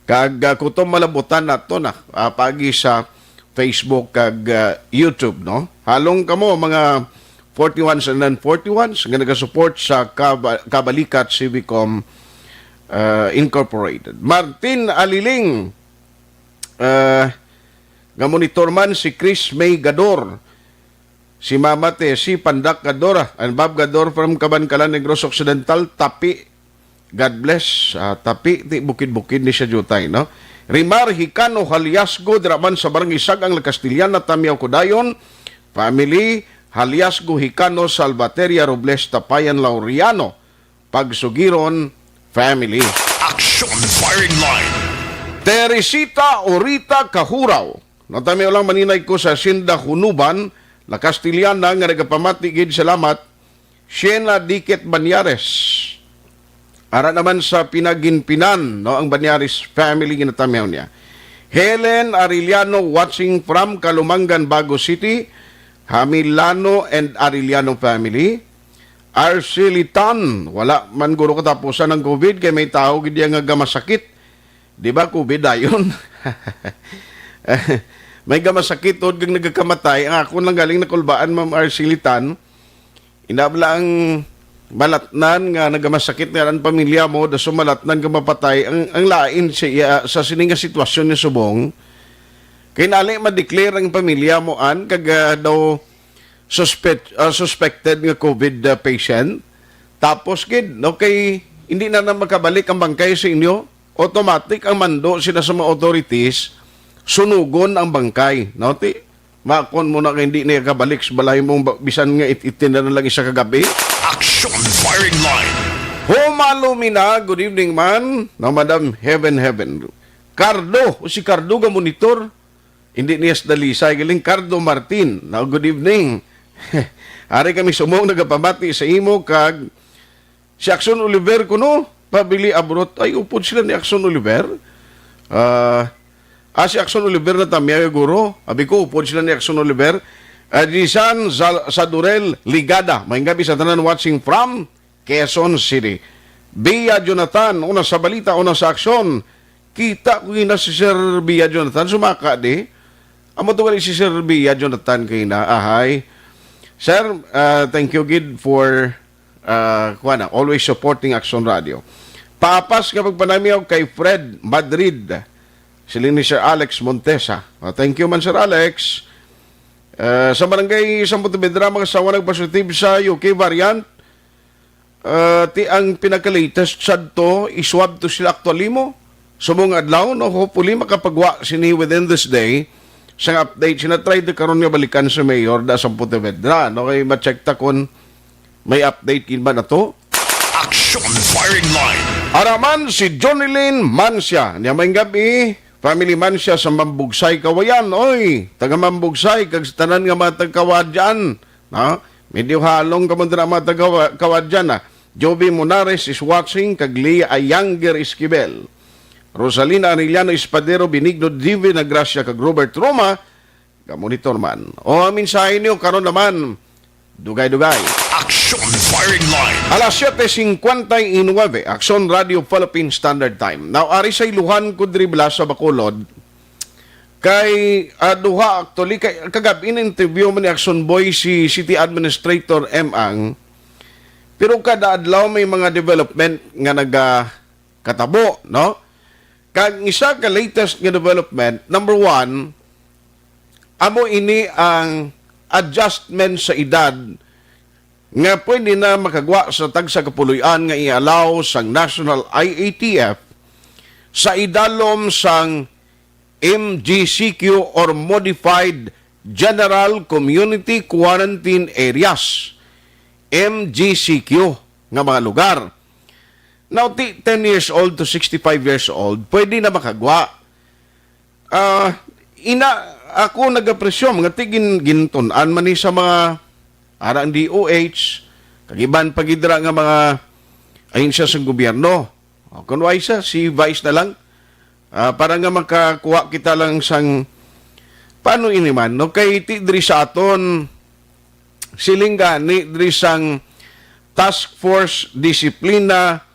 kag kutom malabutan nato na pagi sa Facebook kag YouTube, no? Halong kamo mga 41s and then 41s nga nagasupport sa kabalikat Civicom Incorporated. Martin Aliling, nga monitor man si Chris May Gador, si Mamate, si Pandak Gador, and Bob Gador from Cabancalan, Negros Occidental, Tapi, God bless, Tapi, ti bukid-bukid ni siya jutay, no? Rimar Hicano Haliasgo, draman sa Barangay Sagang, Castilian, Tamiaw Kudayon, family, Haliasgo Hicano, Salvateria Robles, Tapayan Laureano, Pagsugiron, family. Action firing line. Teresita Orita Kahuraw. Natami lang maninay ko sa Sinda Hunuban, La Castiliana nga nagapamati gid salamat. Siena Diket Banyares. Ara naman sa Pinaginpinan, no, ang Banyares family ginatamiaw niya. Helen Ariliano watching from Kalumangan, Bago City. Hamilano and Ariliano family. Arcelitan, wala man guro katapusan ng COVID kay may tao gid nga gamasakit. Di ba COVID ayon? May gamasakit od kag nagakamatay. Ang ako lang galing nakulbaan, Ma'am Arcelitan. Inabla ang malatnan nga nagamasakit nga ang pamilya mo, da sumalatnan nga mapatay. Ang lain siya sa sininga sitwasyon ni Subong. Kay nali ma-declare ang pamilya mo an kag daw suspected nga COVID patient. Tapos kid, okay, hindi na makabalik ang bangkay sa inyo. Automatic ang mando sila sa mga authorities, sunugon ang bangkay. No, ti makon mo na kay hindi niya kabalik sa balay mong bisan nga itin na lang isa kagabi. Action firing line. Humalumina, good evening man, na Madam Heaven. Cardo, o si Cardo ga monitor. Hindi niya sa dalisay, galing Cardo Martin. Now, good evening. Ari kami sumong nagapamati sa imo kag si Axon Oliver kuno pabili abrot ay upod sila ni Axon Oliver. Si Axon Oliver na tamya guro. Abi ko upod sila ni Axon Oliver. Disan Sadurel Ligada. May gabi sa tanan watching from Quezon City. Bia Jonathan, una sa balita, una sa aksyon. Kita ko na si Sir Bia Jonathan sumaka di. Amo to si Sir Bia Jonathan kay na ahay. Sir, thank you gid for always supporting Action Radio. Papas kapag panamiyaw kay Fred Madrid. Sila ni Sir Alex Montesa. Thank you man Sir Alex. Sa barangay Samputo Bedra, mga sawa nagpositive sa UK variant. Ti ang pinaka-latest sad to, iswab to sila actually mo. Sumong adlaw, no, hopefully makapagwa sini within this day. Sang update, sinatry na karon nga balikan sa mayor da Samputo Bedra. No, kay ma-check ta kung may update kin ba na to. Action firing line. Araman si Jonilyn Mansya. Niya may gabi, family Mansya sa Mambugsay, Kawayan. Oy, taga Mambugsay, kag sa tanan nga mga taga-Kawadyan. No? Medyo halong ka mo na mga taga-Kawadyan. Joby Monares is watching, kag Leah Ayanger Esquivel. Rosalina Arellano Espadero, Benigno Divi na Gracia, kag Robert Roma, ka-monitor man. O amin sa inyo, karon naman, dugay-dugay. Action firing line. Alas 7:59, Action Radio Philippine Standard Time. Now, ari sa iluhan ko dribla sa Bacolod, kay duha actually, kagabi in-interview man ni Action Boy si City Administrator M. Ang, pero kada adlaw may mga development nga nagkatabo, no? Kag isa ka latest nga development, number 1, amo ini ang adjustment sa edad nga pwede na makagwa sa tagsa kapuluyan nga i-allow sang National IATF sa idalom sang MGCQ or Modified General Community Quarantine Areas, MGCQ nga mga lugar. Now, 10 years old to 65 years old, pwede na makagwa. Ako nagapresyo, mga gintunan man ni sa mga arang DOH, kagiban pagidra nga mga ahinsya sa gobyerno. Kung isa, si Vice na lang. Para nga makakuha kita lang sang paano ini man? No? Kay ti diri sa aton, siling gani diri sang Task Force Disiplina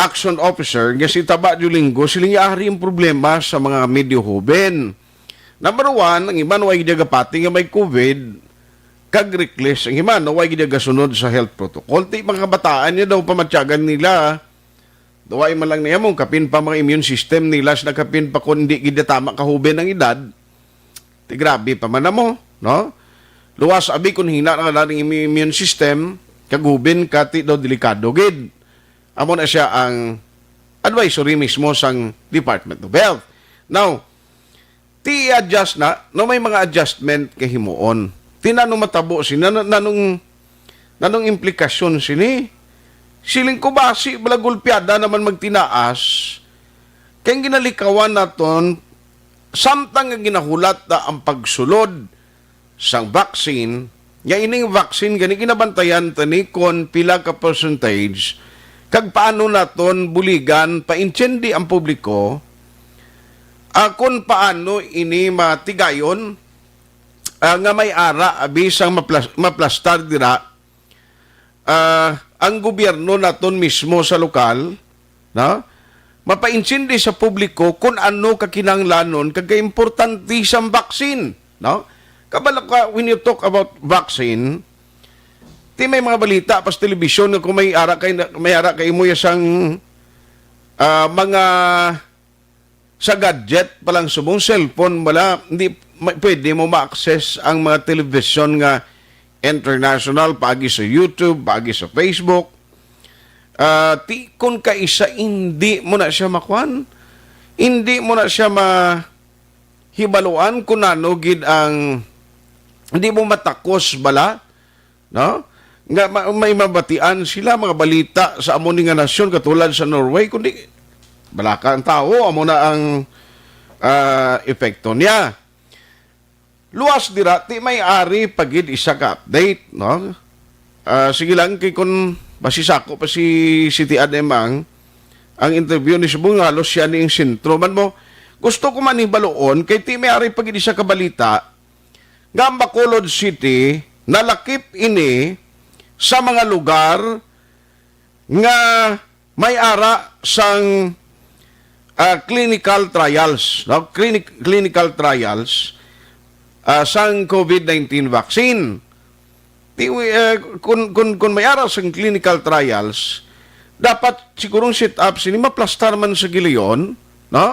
Action Officer, nga si Taba Julinggo, siling ari ang problema sa mga medyo huben. Number one, ang iban way gidagapati nga may COVID, kag reckless ang iman, way gidagasunod sa health protocol. Ti mga kabataan niya daw pamatyagan nila, daway man lang niya mong kapin pa mga immune system nila, sa nakapin pa kung hindi gidatama kahuben ang edad, ti grabe pa man na mo, no? Luwas abi kung hina na dating immune system, kaguben ka ti daw delikado gid. Amo na siya ang advisory mismo sang Department of Health. Now, ti adjust na, no may mga adjustment kay himuon. Tinanong matabo sila, nanong implikasyon sini. Siling ko basi, balagulpiada naman magtinaas. Kaya ginalikawan naton, samtang nga ginahulat na ang pagsulod sang vaccine, nga ining vaccine, gani ginabantayan tani kon pila ka percentage, kag paano naton buligan, painchendi ang publiko, kung paano ini matigayon, nga may ara bisang maplastar dira ang gobyerno naton mismo sa lokal, no? Mapainsindi sa publiko kung ano kakinanglanon kag importante sa vaccine, no? Kabalo ka when you talk about vaccine, ti may mga balita pas telebisyon nga kung may ara kay mo sang mga sa gadget palang subong cellphone wala hindi pwede mo ma-access ang mga television nga international, pagi sa YouTube, pagi sa Facebook. Ti kung kaisa, hindi mo na siya makuhan. Hindi mo na siya mahibaluan kung ano gid ang hindi mo matakos bala. No? Nga, may mabatian sila, mga balita sa amon nga nasyon, katulad sa Norway, kundi balaka ang tao, amo na ang epekto niya. Luwas dira, ti may ari pagid isa ka update, no? Sige lang, kay kun basisako pa si City Ademang, ang interview ni Subong, halos siya ni sentro man mo. Gusto ko man ibaloon, kay ti may ari pagid isa ka balita, nga ang Bacolod City, nalakip ini sa mga lugar nga may ara sang clinical trials, no? Clinical trials, sang COVID-19 vaccine. Kung may araw sang clinical trials, dapat sigurong set up sini maplastar man sa giliyon, no?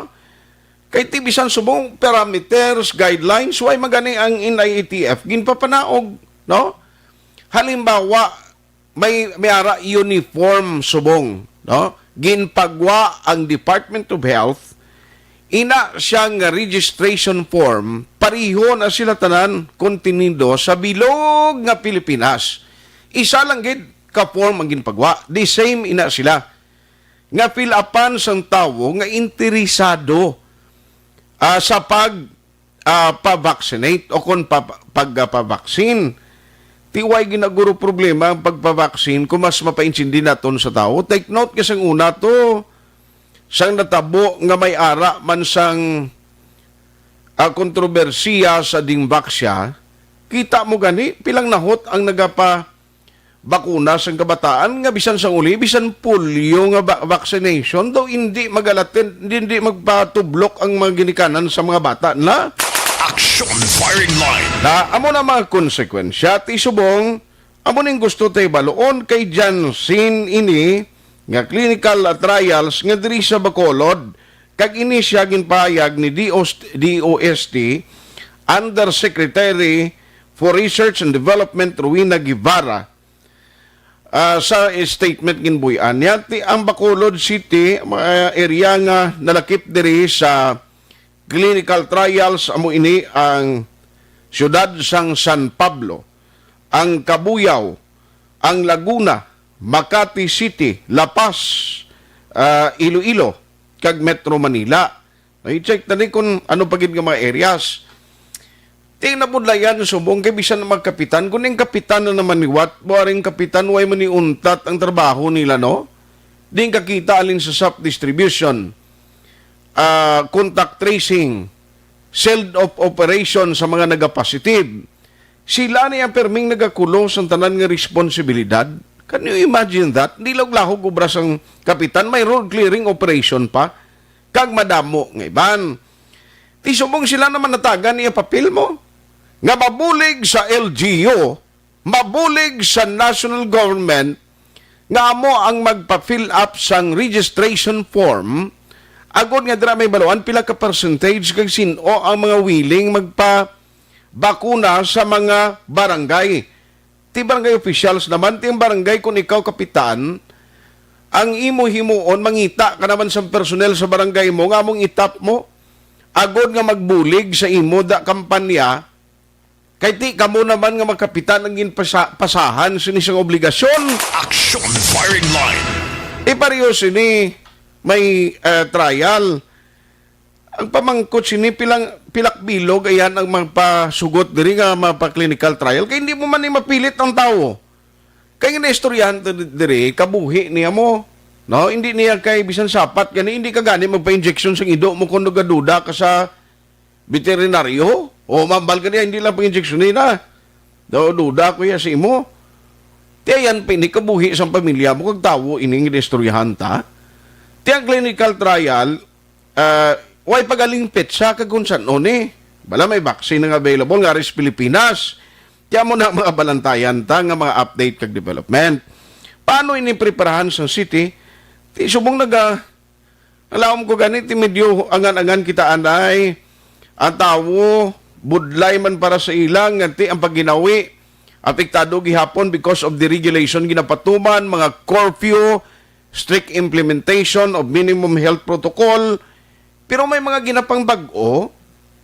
Kay tibisan subong parameters, guidelines, why magani ang NIATF ginpapanaog, no? Halimbawa, may ara uniform subong, no? Ginpagwa ang Department of Health, ina siyang registration form, pariho na sila tanan kontinido sa bilog nga Pilipinas. Isa lang gid ka form ang ginpagwa. The same ina sila. Nga fill-upan sang tawo nga interesado sa pa-vaccinate o kung pagpa-vaccine. Tiway ginaguro problema ang pagpa-vaccine kung mas mapaintindi naton sa tao. Take note kasi ang una to, sang natabo nga may ara man sang kontrobersiya sa dingvaksya, kita mo gani, pilang nahot ang nagapa bakuna sang kabataan nga bisan sang uli, bisan polio nga vaccination, daw hindi magalatin, hindi magpatublok ang mga ginikanan sa mga bata na Action Firing Line. na amo na mga konsekwensya, ti subong, amo ning gusto tayo baloon kay Jansin ini, nga clinical trials nga diri sa Bacolod, kag ini siya ginpahayag ni DOST Undersecretary for Research and Development Rowena Guevara sa statement ginbuyan niya. Ang Bacolod City area nga nalakip diri sa clinical trials, amo ini ang siyudad sang San Pablo, ang Cabuyao, ang Laguna, Makati City, La Paz, Iloilo, kag Metro Manila. I-check tani kung ano pagid nga mga areas. Tingnan po yan subong kay bisan na magkapitan. Kung yung kapitan na naman niwat, buwaring kapitan, way man niuntat ang trabaho nila, no? Di kakita alin sa SAP distribution, contact tracing, field of operation sa mga nagapositive. Sila niya perming nagakulo sa tanan nga responsibilidad. Can you imagine that? Dilog-lahog obras ang kapitan, may road clearing operation pa. Kag madamo nga iban. Ti subong sila naman natagan niya papel mo. Nga mabulig sa LGU, mabulig sa national government, nga mo ang magpa-fill up sang registration form, agod nga dira may baluan, pila ka percentage kag sino ang mga willing magpa-bakuna sa mga barangay. Ti barangay officials naman, ti barangay kung ikaw kapitan, ang imo himuon, mangita ka naman sa personnel sa barangay mo, nga mong itap mo, agod nga magbulig sa imo da kampanya, kay ti kamo naman nga magkapitan ang pasahan sinisang obligasyon. Action firing line. Ipareho sini may trial. Ang pamangkot sini pilak bilog ayan ang magpasugot diri nga mapa-clinical trial kay hindi mo man ni mapilit ang tao. Kay nga istoryante diri kabuhi niya mo. No, hindi niya kay bisan sapat gani hindi ka gani magpa-injection sa ido mo kun nagaduda ka sa veterinaryo. O mambal ka niya hindi lang pang-injection na. Daw duda ko ya si mo. Tiyan pa ini kabuhi sa pamilya mo kag tawo ining istoryahan ta. Tiyang clinical trial way pagaling petsa kag kunsan oni. Bala may vaccine nga available nga res Pilipinas. Tiyan mo na mga balantayan ta nga mga update kag development. Paano ini preparahan sa city? Ti subong alawom ko ganit ti medyo angan-angan kita anay. Ang tawo budlay man para sa ilang nganti ang pagginawi apektado gihapon because of the regulation ginapatuman, mga curfew, strict implementation of minimum health protocol. Pero may mga ginapang bag-o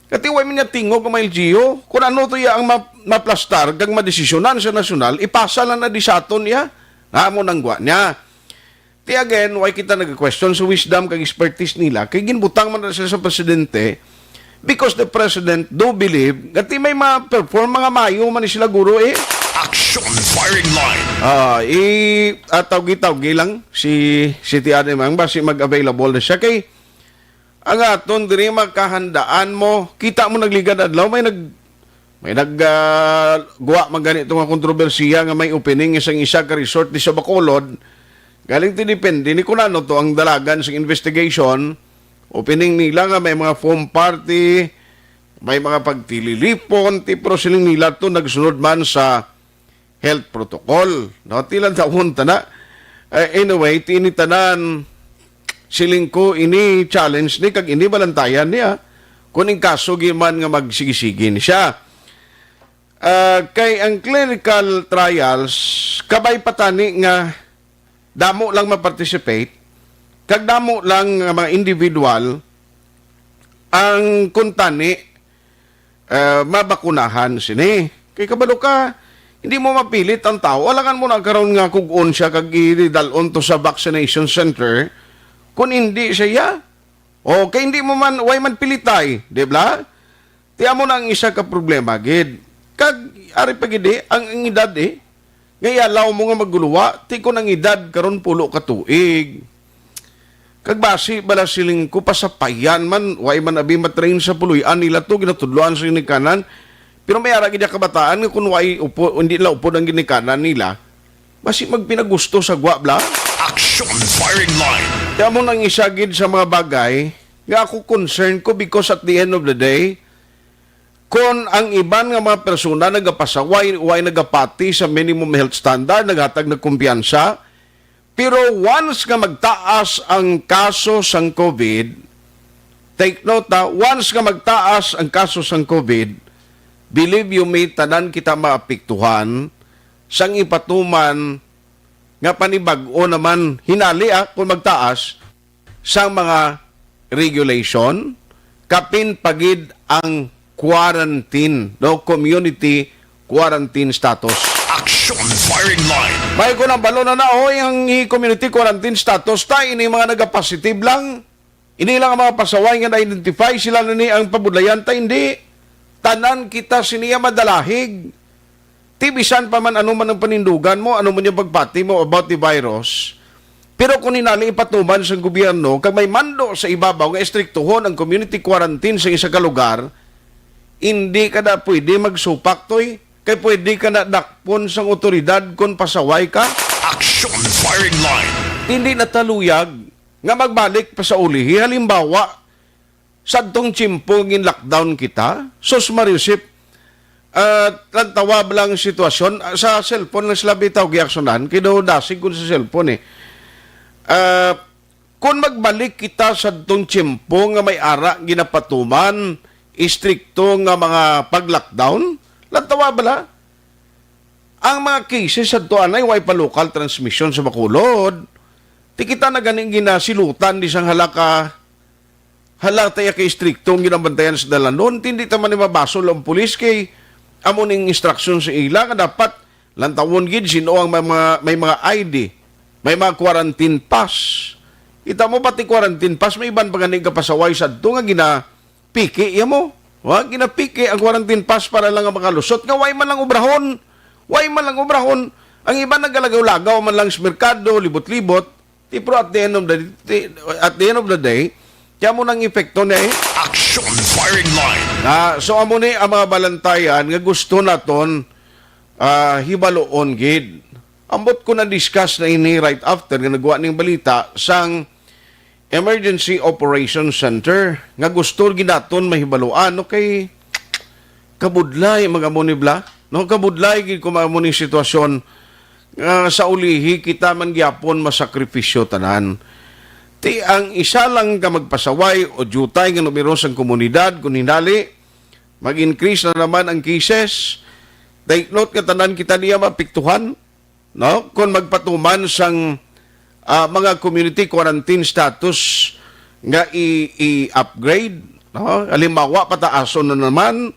kati way man niya tingog ang mga LGU kung ano to ya ang maplastar kag madesisyonan sa nasyonal ipasa lang na di sa aton ya mo nang gwa niya. Ti again why kita nag-question sa wisdom kag expertise nila kay ginbutang man na sila sa presidente. Because the president do believe that may ma-perform mga mayo man sila guro Action firing line. Tawgi-tawgi lang si City Ademang basi mag-available na siya kay ang aton diri magkahandaan mo. Kita mo nagligad adlaw may guwa man ganito nga kontrobersiya nga may opening isang isa ka resort di sa Bacolod. Galing tinipende ni kunano to ang dalagan sa investigation. Opening nila nga may mga foam party, may mga pagtililipon, pero siling nila to nagsunod man sa health protocol. No, tilan taon na. Anyway, tinitanan siling ko ini challenge ni kag ini balantayan niya. Kuning kaso giman nga magsigisigin siya. Kay ang clinical trials, kabay patani nga damo lang ma-participate, kag damo lang mga individual ang kuntani mabakunahan sini. Kay kabalo ka, hindi mo mapilit ang tao. Alangan mo na karon nga kugon siya kag idalon to sa vaccination center kung hindi siya. O kay hindi mo man way man pilitay, di ba? Tiya mo na ang isa ka problema gid. Kag ari pagidi ang edad ngayalaw mo nga maguluwa, ti ko nang edad karon pulo ka tuig. Kag basi bala siling ko pasapayan man way man abi matrain sa puloy-an nila to ginatudloan sa ginikanan. Pero may ara gid kabataan nga kun way upo hindi la upod ang ginikanan nila. Basi magpinagusto sa gwa bla. Action firing line. Kaya mo nang isagid sa mga bagay nga ako concern ko because at the end of the day kung ang iban nga mga persona nagapasaway way nagapati sa minimum health standard naghatag ng kumpiyansa. Pero once nga magtaas ang kaso sang COVID, take note once nga magtaas ang kaso sang COVID, believe you me, tanan kita maapektuhan sang ipatuman nga panibag-o naman hinali kung magtaas sang mga regulation, kapin pagid ang quarantine, no, community quarantine status. Action firing line. May ko ng balo na ang community quarantine status ta ini mga nagapositive lang. Ini lang ang mga pasaway nga na-identify sila na ni ang pabudlayan ta hindi. Tanan kita siniya madalahig. Tibisan pa man ano man ang panindugan mo, ano man yung pagpati mo about the virus. Pero kung inali ipatuman sa gobyerno, kag may mando sa ibabaw nga istriktuhon ang community quarantine sa isa ka lugar, hindi ka na pwede magsupak toy. Kay pwede ka na dakpon sang otoridad kung pasaway ka. Action firing line. Hindi na taluyag nga magbalik pa sa ulihi. Halimbawa, sadtong tsimpo ngin lockdown kita, sus marisip, tawab lang sitwasyon, sa cellphone lang sila bitaw giaksonan, kinudasig ko sa cellphone kung magbalik kita sadtong tsimpo nga may ara ginapatuman, istrikto nga mga pag-lockdown, lantawa bala, ang mga cases sa doon ay way pa local transmission sa Bacolod. Ti kita na ganing ginasilutan di sang halaka tayo kay striktong ginabantayan sa dalanon. Hindi taman ni mabasol ang pulis kay amuning instruction sa ila nga dapat lantawon gid sino ang may mga ID, may mga quarantine pass. Kita mo pati quarantine pass, may iban pa ganing kapasaway sa doon nga ginapiki mo. Ginapiki ang quarantine pass para lang ang makalusot nga way man lang ubrahon. Way man lang ubrahon. Ang iba nagalagaw-lagaw man lang sa merkado, libot-libot. Pero at the end of the day, kaya mo nang epekto na Action firing line. so amo ni ang mga balantayan nga gusto naton hibaloon gid. Ambot ko na discuss na ini right after nga nagawa ning balita sang Emergency Operations Center nga gusto ginaton mahibaloan okay kabudlay mga monibla no kabudlay gid ko mao ni sitwasyon sa ulihi kita man gyapon masakripisyo tanan. Ti ang isa lang ka magpasaway o jutay nga numero sang komunidad kung hinali mag-increase na naman ang cases. Take note ka tanan kita niya mapiktuhan no kung magpatuman sang mga community quarantine status nga i-upgrade no halimbawa pataason na naman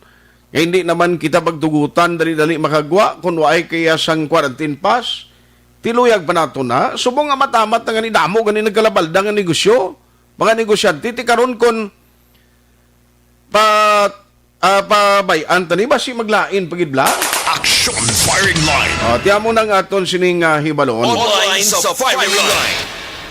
kaya hindi naman kita magdugutan dali-dali makagwa kung waay kaya sang quarantine pass tiluyag pa nato na subong nga matamat na gani damo gani nagkalabalda nga negosyo mga negosyante ti karon kon pabayan tani ba si maglain pagidla. Action firing line. Tiyan mo nang aton sining hibaloon. Online sa firing line.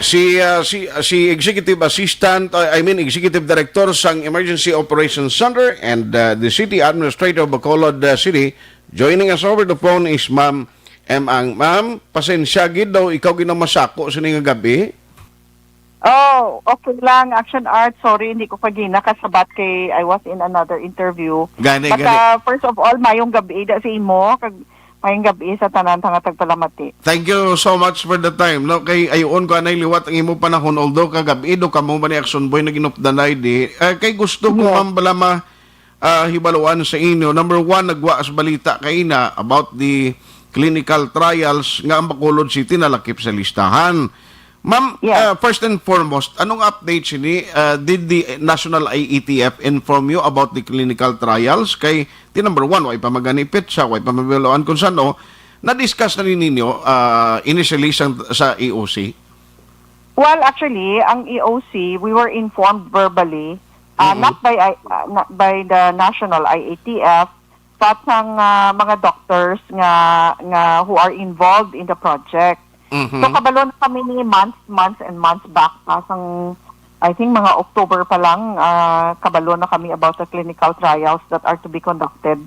Si Executive Assistant, Executive Director sang Emergency Operations Center and the City Administrator of Bacolod City, joining us over the phone is Ma'am Ang. Ma'am, pasensya gid daw ikaw ginamasako sining gabi. Oh, okay lang. Action Art. Sorry, hindi ko pagina kasabat kay I was in another interview. Gani. First of all, mayong gabi da sa imo. Mayong gabi sa tanan nga tagpalamati. Thank you so much for the time. No, kay ayon ko anay liwat ang imo panahon although kagabi do kamo ba ni Action Boy naginupdanay di. Kay gusto ko ma'am bala hibaluan sa inyo. Number one, nagwa sa balita kay na about the clinical trials nga ang Bacolod City nalakip sa listahan. Ma'am, first and foremost, anong update sini? Did the National IETF inform you about the clinical trials? Kay, number one, way pa maganipit siya, way pa mabiloan kung saan, na-discuss na ninyo initially sa EOC? Well, actually, ang EOC, we were informed verbally, not by the National IETF, but ng mga doctors nga who are involved in the project. So kabalo na kami ni months and months back pasang I think mga October pa lang kabalo na kami about the clinical trials that are to be conducted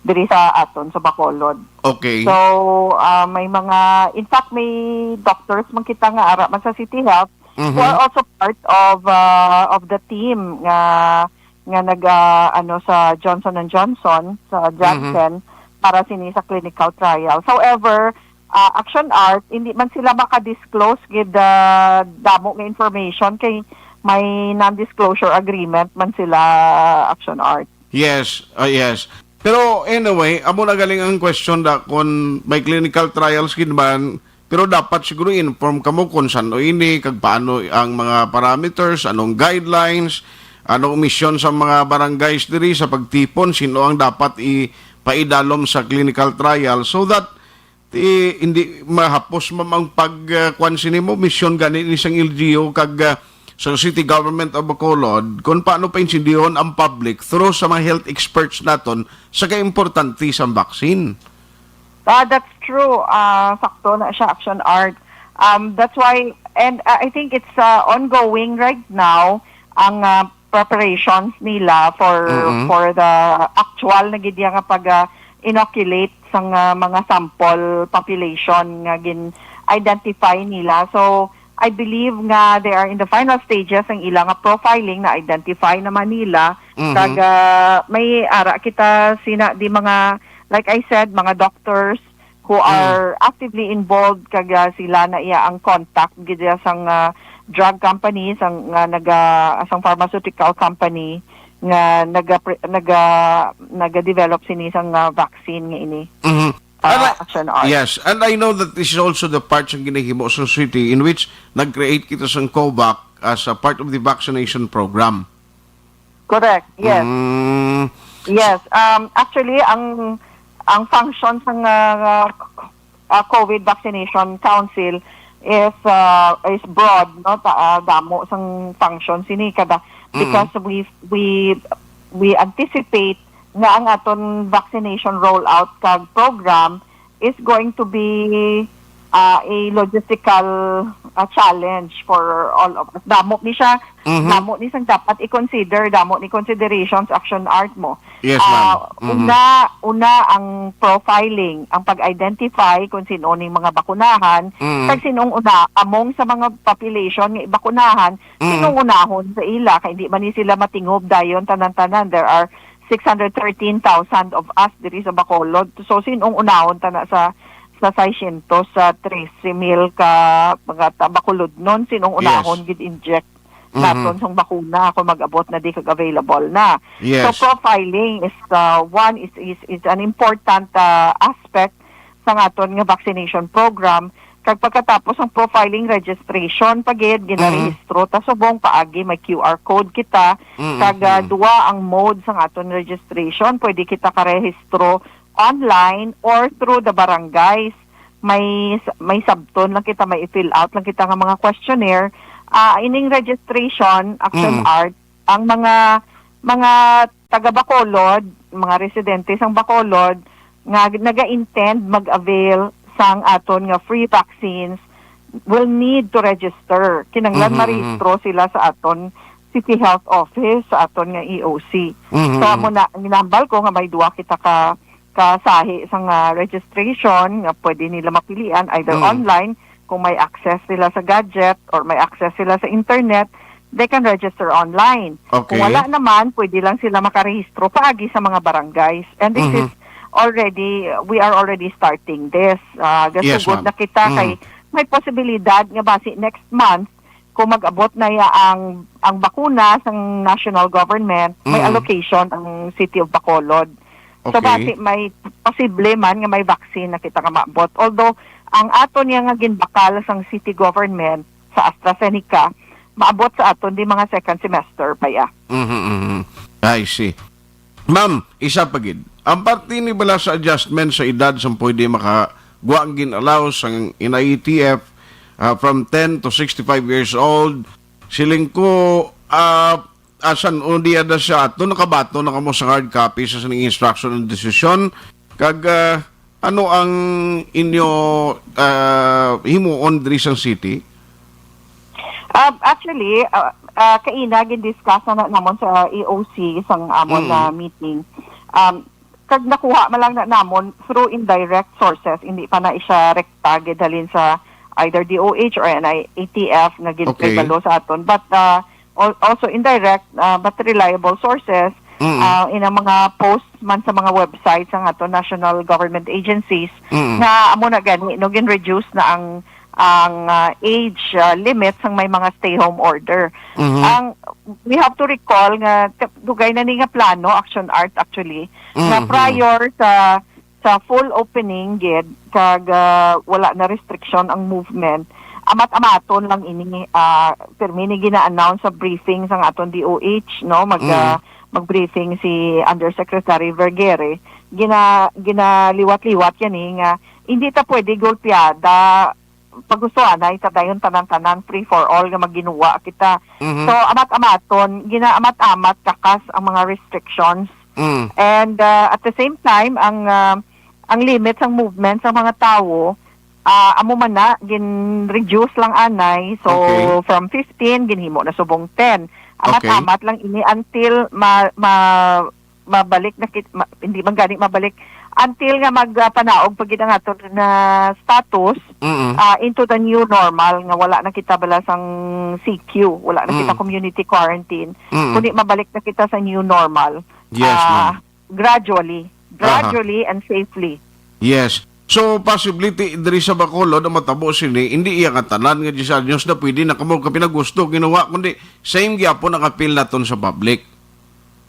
diri sa aton sa Bacolod. Okay. So may mga in fact may doctors man kita nga ara man sa City Health who are also part of the team nga nag sa Johnson & Johnson sa Janssen para sini sa clinical trials. However, Action Art, hindi man sila maka-disclose with the damo ng information kay may non-disclosure agreement man sila Action Art. Yes, yes. Pero anyway, amo na galing ang question da kung may clinical trials kin man, pero dapat siguro inform kamo kung saan ini, kag paano ang mga parameters, anong guidelines, anong mission sa mga barangays diri sa pagtipon, sino ang dapat ipaidalom sa clinical trial so that hindi mahapos mamang pagkuan sinimo mission gani isang LGU kag sa City Government of Bacolod kung paano pa insindihon ang public through sa mga health experts naton sa kaimportante sa vaccine. That's true. Sakto na siya Action Art. That's why, and I think it's ongoing right now ang preparations nila for the actual na gid nga pag inoculate sang mga sample population nga gin identify nila. So I believe nga they are in the final stages ang ilang profiling na identify naman nila. Kag may ara kita sina di mga, like I said, mga doctors who are actively involved kag sila na iya ang contact gid sang drug companies ang asang pharmaceutical company nga naga-develop sini sang vaccine nga ini. Action Art. Yes, and I know that this is also the part ng ginahimo sa city in which nag-create kita sa COVAC as a part of the vaccination program. Correct. Yes. Yes. Actually, ang function ng COVID Vaccination Council is broad, no? Damo sang function sini kada because we anticipate nga ang aton vaccination rollout kag program is going to be a logistical challenge for all of us. Damo ni siya, damo ni sang dapat i-consider, damo ni considerations Action Art mo. Yes, ma'am. Una ang profiling, ang pag-identify kung sino ning mga bakunahan, kag sinong una among sa mga population nga bakunahan, sinong unahon sa ila kay hindi man ni sila matingob dayon tanan-tanan. There are 613,000 of us diri sa Bacolod. So sinong unahon tana sa 600 sa 13,000 ka mga Bacolod non, sinong unahon gid inject naton sang bakuna kung mag-abot na di kag available na. Yes. So profiling is one is an important aspect sa aton nga vaccination program. Kag pagkatapos ang profiling registration pagid ginarehistro ta subong paagi may QR code kita kag duwa ang mode sa aton registration, pwede kita karehistro online or through the barangays. May sabton lang kita, may i-fill out lang kita nga mga questionnaire. Ining registration Action Art, ang mga taga Bacolod, mga residente sang Bacolod nga naga-intend mag-avail sang aton nga free vaccines will need to register. Kinanglan marehistro sila sa aton City Health Office, sa aton nga EOC. So amo na ginambal ko nga may duwa kita kasahi sang registration nga pwede nila mapilian either online kung may access sila sa gadget or may access sila sa internet, they can register online. Okay. Kung wala naman, pwede lang sila makarehistro paagi sa mga barangays. And this is we are already starting this. Yes, Gasugod ma'am. na kita kay may posibilidad nga basi next month kung mag-abot na ya ang bakuna sang national government, may allocation ang City of Bacolod. So Okay. basi may posible man nga may vaccine na kita nga maabot. Although ang aton niya nga ginbakal sang city government sa AstraZeneca maabot sa aton di mga second semester pa ya. I see. Ma'am, isa pagid. Ang parte ni bala sa adjustment sa edad sa pwede makagwa ang ginalaw sang ITF from 10 to 65 years old. Siling ko asan undi ada siya ato nakabato na kamo sa hard copy sa sining instruction and decision kag ano ang inyo himuon diri sa city? Actually, kaina gin-discuss na namon sa EOC isang amon na meeting. Kag nakuha man lang na namon through indirect sources, hindi pa na siya rekta gidalin sa either DOH or NIATF nga ginpregalo sa aton. But also indirect but reliable sources in ang mga posts man sa mga websites ng aton national government agencies na amo na gani no gin-reduce na ang age limit sang may mga stay home order. We have to recall nga dugay na ni nga plano Action Art actually na prior sa full opening gid kag wala na restriction ang movement, amat-amaton lang ini permini gina-announce sa briefing sang aton DOH no mag-briefing si Undersecretary Vergere, ginaliwat-liwat yan nga hindi ta pwede golpeada pag gusto anay dayon tanan-tanan free for all nga magginuwa kita. So amat-amaton ginaamat-amat kakas ang mga restrictions. And at the same time ang limit sang movement sa mga tao amo man na gin-reduce lang anay. So from 15 ginhimo na subong 10. Amat-amat lang ini until mabalik na hindi man gani mabalik until nga magpanaog pag ang ato na status into the new normal nga wala na kita balasang CQ, wala na kita community quarantine. Kundi mabalik na kita sa new normal. Yes, ma'am. Gradually and safely. Yes. So, possibility diri sa Bacolod na matabo sini, hindi iya katanan nga sa news na pwede na kamo ka pinagusto ginawa, kundi same gyapon ang appeal naton sa public.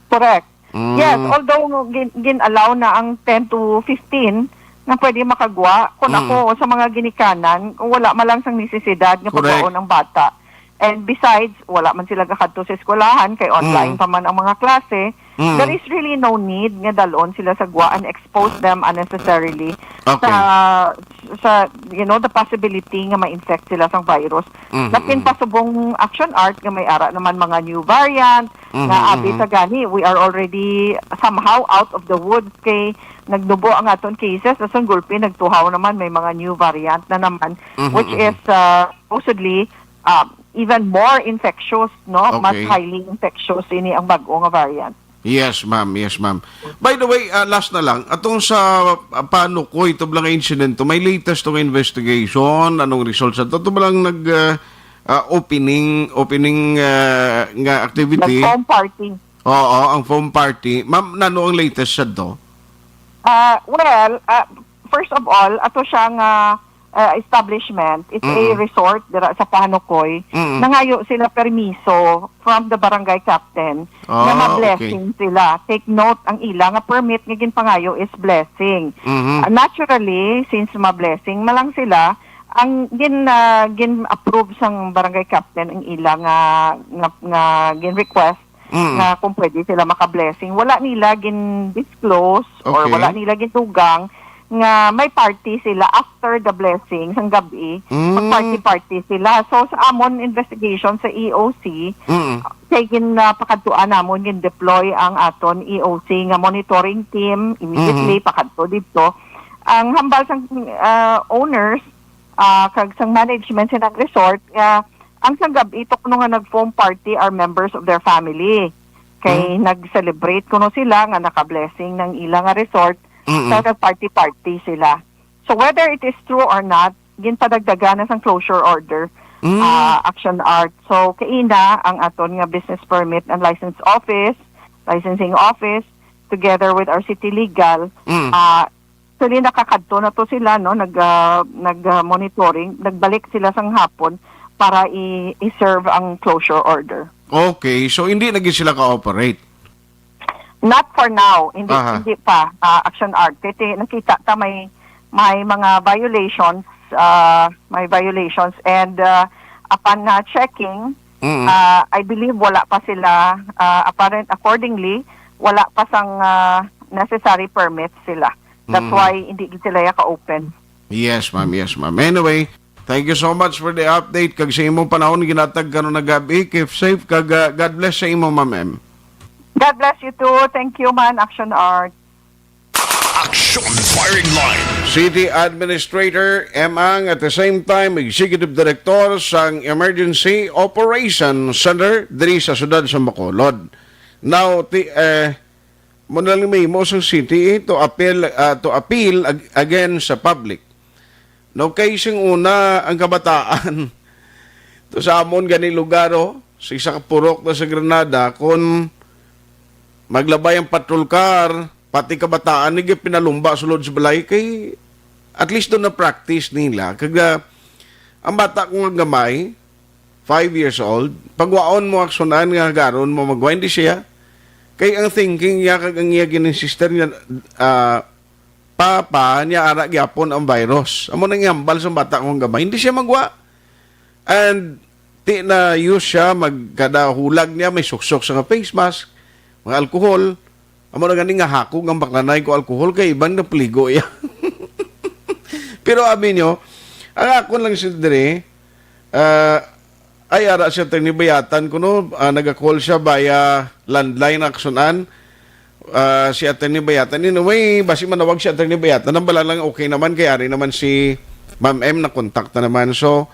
Correct. Yes, although gin-allow na ang 10 to 15 na pwede makagwa, kung ako sa mga ginikanan, kung wala malang sang necesidad nga pagwaon ng bata. And besides, wala man sila kakadto sa eskwelahan, kay online pa man ang mga klase, there is really no need nga dalon sila sa gwa and expose them unnecessarily sa the possibility nga ma-infect sila sa virus. Lakin pasubong action art nga may ara naman mga new variant nga abi sa gani, we are already somehow out of the woods kay nagdubo ang aton cases sa Gulpi, nagtuhaw naman may mga new variant na naman which is supposedly even more infectious, no? Okay. Mas highly infectious ini ang bag-o nga variant. Yes, ma'am. Yes, ma'am. By the way, last na lang, atong sa paano ko ito lang incident to, may latest tong investigation, anong results ito? Ito ba lang opening nga activity? The foam party. Oo, ang foam party. Ma'am, nano ang latest sa to? First of all, ato siyang establishment. It's a resort dira sa Panukoy. Nangayo sila permiso from the barangay captain na ma-blessing sila. Take note, ang ila nga permit nga ginpangayo is blessing. Naturally, since ma-blessing, malang sila, ang gin-approve sang barangay captain ang ila nga gin-request nga kung pwede sila maka-blessing. Wala nila gin-disclose or wala nila gin-tugang nga may party sila after the blessing sang gabi, mag-party sila. So sa amon investigation sa EOC, kay pakadtuan namon gin-deploy ang aton EOC nga monitoring team immediately pakadto dito. Ang hambal sang owners kag sang management sa resort, ang sang gabi ito kuno nga nag-foam party are members of their family. Kay nag-celebrate kuno sila nga naka-blessing ng ilang nga resort. So, party sila. So, whether it is true or not, ginpadagdagan na sang closure order, action art. So, kaina ang aton nga business permit and licensing office, together with our city legal, actually nakakadto na to sila, no, nag-monitoring, nagbalik sila sang hapon para i-serve ang closure order. Okay, so hindi naging sila ka-operate? Not for now, hindi pa action art. Kasi nakita ta may mga violations, and upon checking, I believe wala pa sila accordingly, wala pa sang necessary permits sila. That's why hindi sila ka-open. Yes, ma'am. Yes, ma'am. Anyway, thank you so much for the update. Kag sa imong panahon ginatag karon na gabi, keep safe kag God bless sa imo, ma'am. God bless you too. Thank you, man. Action art. Action firing line. City Administrator Emang, at the same time Executive Director sang Emergency Operations Center diri sa siyudad sa Bacolod. Now, mo sang city to appeal again sa public. No, kay sing una ang kabataan to sa amon gani lugar sa isa ka purok na sa Granada kun maglabay ang patrol car, pati kabataan ni pinalumba sulod sa balay kay at least doon na practice nila. Kaga ang bata kong gamay, 5 years old, pagwaon mo aksunan nga garon mo magwa hindi siya. Kay ang thinking niya kag ang iyagin ng sister niya papa niya ara gyapon ang virus. Amo nang yambal sa bata kong gamay, hindi siya magwa. And ti na use siya magkada hulag niya may suksok sa face mask. Mga alkohol, amo na gani nga hakog ang baklanay ko alkohol kay ibang na pligo ya. Pero amin nyo, ang ako lang siya dire, ay ara siya tinibayatan ko no, nag-call siya via landline aksunan, si tinibayatan. Anyway, basi manawag siya tinibayatan, nang bala lang okay naman, kaya rin naman si Ma'am M na kontakta naman. So,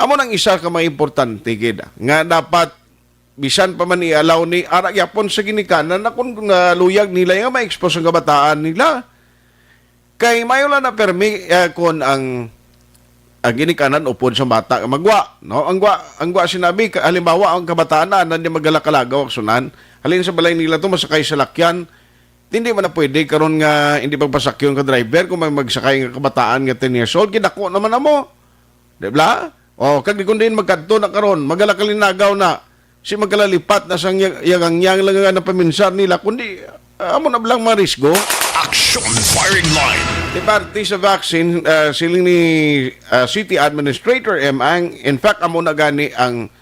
amo nang isa ka mga importante, kida, nga dapat bisan pa man i-allow ni ara yapon sa ginikanan na kung luyag nila nga ma-expose ang kabataan nila. Kay mayo lang na permi kung ang ginikanan upod sa bata magwa, no? Ang gwa sinabi halimbawa ang kabataan na hindi magalakalagaw sunan. Halin sa balay nila to masakay sa lakyan. Hindi man na pwede karon nga hindi pagpasakyon ka driver kung may magsakay nga kabataan nga 10 years old kinako naman na mo. Di ba? O kag di kun din magkadto na karon magalakalinaagaw na si magkalalipat na sang yang lang nga na paminsan nila kundi amo na blang marisgo. Action firing line. Di parte sa vaccine siling ni City Administrator Ang in fact amo na gani ang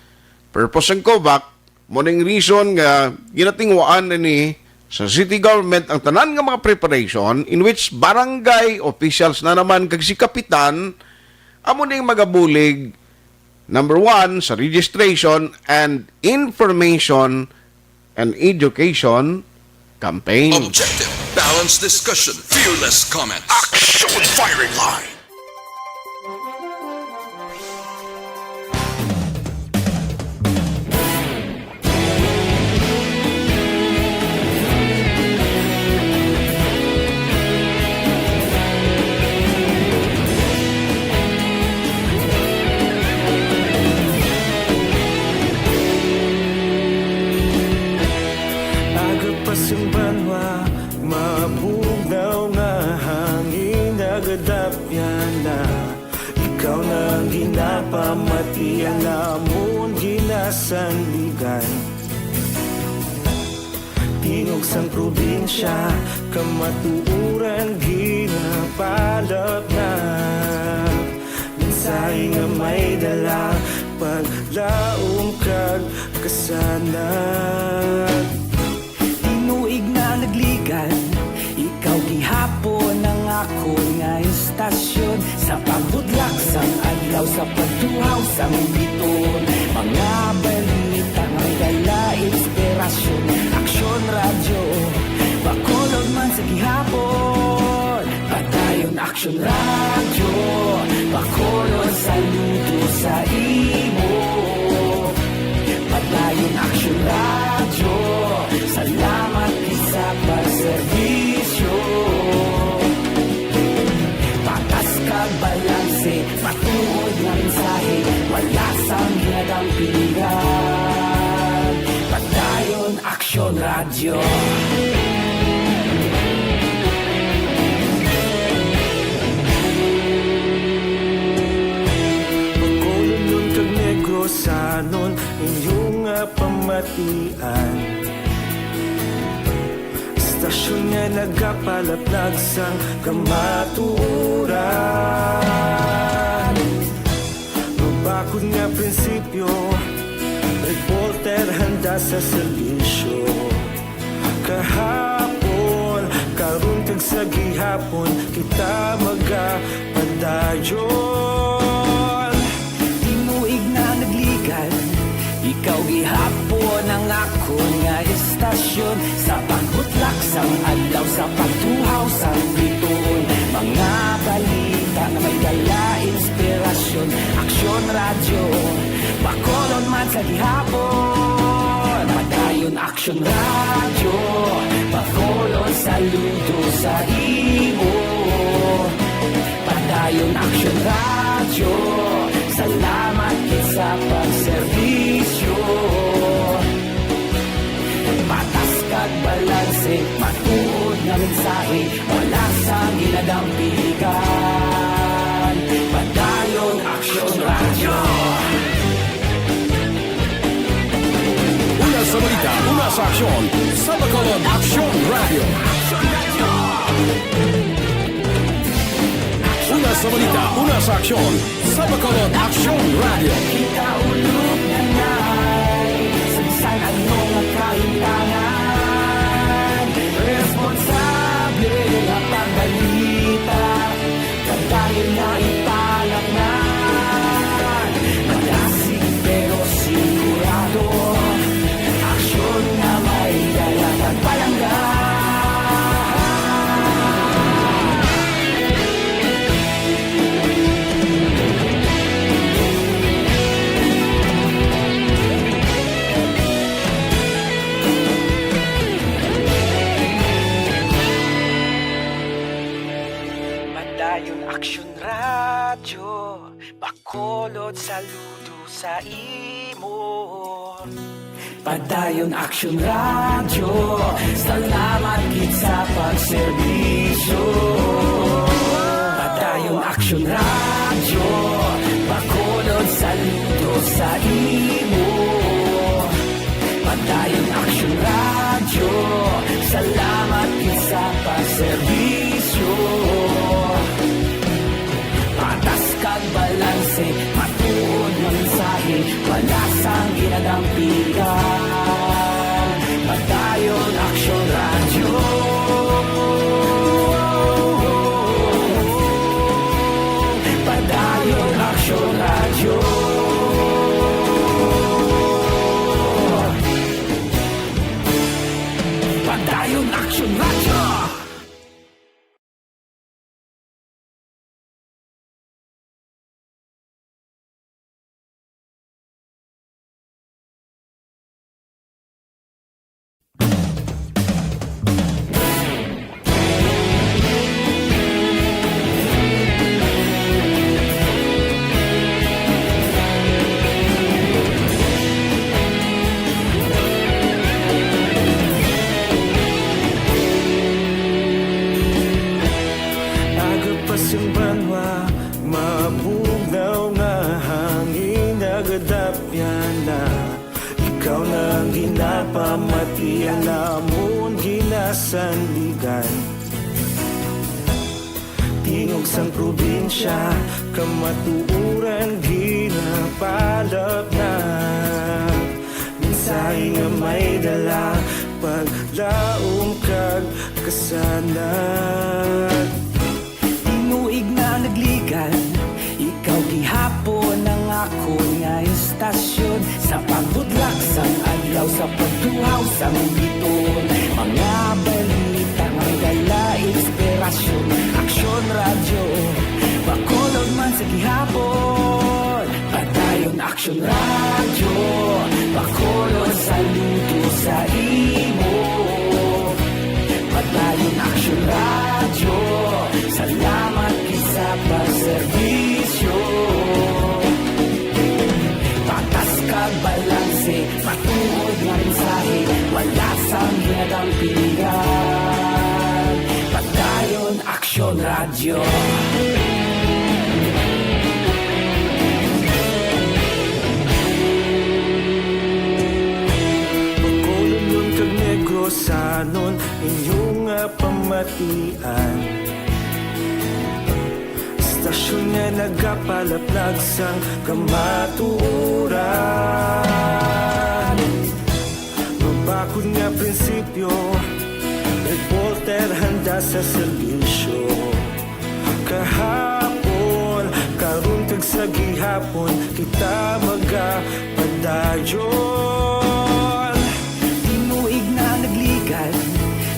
purpose ng COVAX mo ning reason nga ginatingwaan na ni sa city government ang tanan nga mga preparation in which barangay officials na naman kag si kapitan amo ning magabulig number 1 sa registration and information and education campaign. Objective, balanced discussion, fearless comments. Action firing line. Pasimbanwa, mabugnaw nga hangin nagadapyan na ikaw na ginapamatian namon ginasandigan. Tingog sang probinsya, kamatuuran ginapalap na mensahe nga may dala paglaom kag kasanan. Tinuig na nagligan, ikaw gihapon ang ako nga istasyon. Sa pagbudlak sang adlaw, sa pagtuhaw sang biton, mga balita nga may dala inspirasyon. Aksyon radyo, bakolog man sa gihapon. Padayon aksyon radyo, bakolog saludo sa imo. Padayon aksyon radyo, salamat isa pagserbisyo. Patas kag balanse, matuod na mensahe, wala sang ginagampingan. Padayon aksyon radyo. Bakolog nun kag Negrosanon, inyong pamatian. Istasyon nga nagapalaplag sang kamaturan. Mabakod nga prinsipyo, reporter handa sa serbisyo. Kahapon, karon kag sa gihapon, kita magapadayon. Tinuig na nagligan, ikaw gihapon ang ako nga istasyon. Sa pagbutlak sang adlaw, sa pagtuhaw sang biton, mga balita na may dala inspirasyon. Aksyon radyo, bakolon man sa gihapon. Padayon aksyon radyo, bakolon saludo sa imo. Padayon aksyon radyo, salamat sa pagserbisyo. Patas kag balanse, matuod na mensahe, wala sang ginadampigan. Padayon aksyon radyo. Una sa balita, una sa aksyon, sa Bacolod Action Radio. Una sa balita, una sa aksyon, sa Bacolod Action Radio. Kita ulog na na'y sa anong nakahintangan. Responsable na pagbalita, kagaya na ipalak na. Malasig pero sigurado, aksyon na may dalagang palangga. Bacolod, saludo sa imo. Padayon Action Radio, salamat gid sa pagserbisyo. Padayon Action Radio, Bacolod, saludo sa imo. Padayon Action Radio, salamat gid sa pagserbisyo. Patas kag balanse, matuod ng mensahe, wala sang ginadampigan. Padayon Action Radio. Padayon Action Radio. Padayon Action Radio. Agapasumbanwa, mabugnaw nga hangin nagadapyan na. Ikaw na ang ginapamatian namon ginasandigan. Tingog sang probinsya, kamatuuran ginapalap na. Mensahe nga may dala, paglaom kag kasanat. Tinuig na nagligan, ikaw gihapon ang ako nga istasyon. Sa pagbudlak sang adlaw, sa pagtuhaw sang biton. Mga balita nga dala inspirasyon. Action Radio, Bacolod man sa gihapon. Padayon Action Radio, Bacolod, saludo sa imo. Padayon Action Radio, salamat sa pagserbisyo. Patas kag balanse, matuod nga mensahe, wala sang ginadampigan. Padayon Action Radio. Bacolod nun kag Negrosanon, inyong pamatian. Istasyon nga nagapalaplag sang kamatuuran. Mabakod nga prinsipyo, reporter handa sa serbisyo. Kahapon, karon kag sa gihapon, kita magapadayon. Tinuig na nagligan,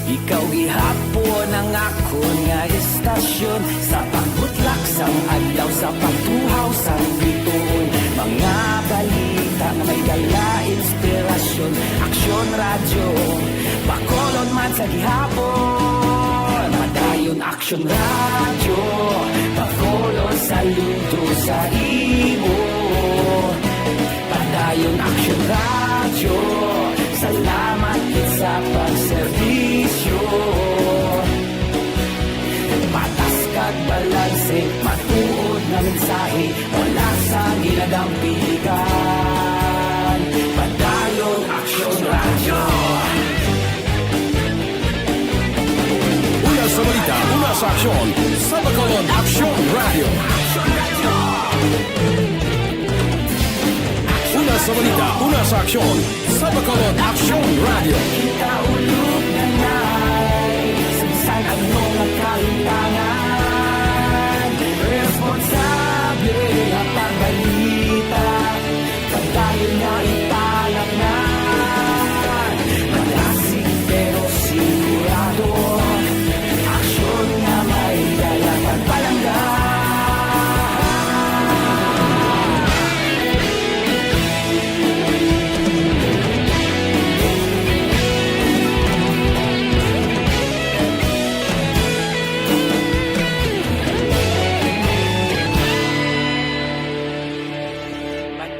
ikaw gihapon ang ako nga istasyon. Sa pagbutlak sang adlaw, sa pagtuhaw sang biton. Mga balita nga may dala inspirasyon. Action Radio, Bacolod man sa gihapon. Padayon Action Radio, Bacolod, saludo sa imo. Padayon Action Radio, salamat sa pagserbisyo. Patas kag balanse, matuod na mensahe, wala sang ginadampigan. Padayon Action Radio. Una sa balita, una sa aksyon, sa Bacolod Action Radio. Una sa balita, una sa aksyon, sa Bacolod Action Radio. Kaulog na na'y Samsan ang mga kalintangan. Responsable ang pagbalita, pagdayon na ipalag na. Malasig pero sigurado, aksyon na may dalaman palangga.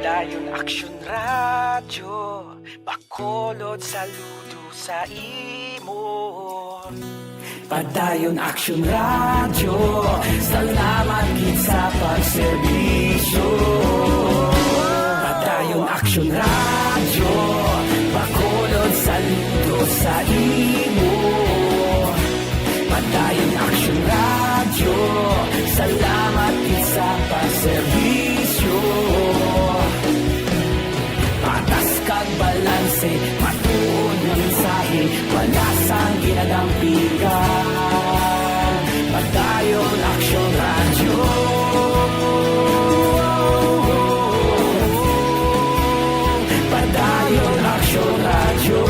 Padayon Aksyon Radyo, Bacolod saludo sa imo. Padayon Aksyon Radyo, salamat gid sa pagserbisyo. Padayon Aksyon Radyo, Bacolod saludo sa imo. Padayon Aksyon Radyo, salamat gid sa pagserbisyo. Patas kag balanse, matuod ng mensahe, wala sang ginadampigan. Padayon Aksyon Radyo. Padayon Aksyon Radyo.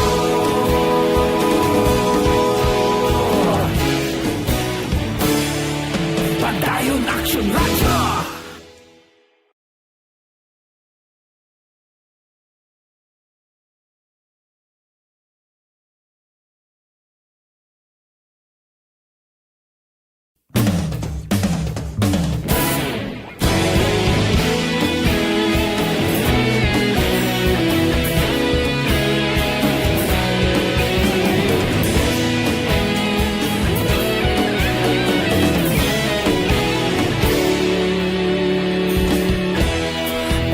Padayon Aksyon Radyo.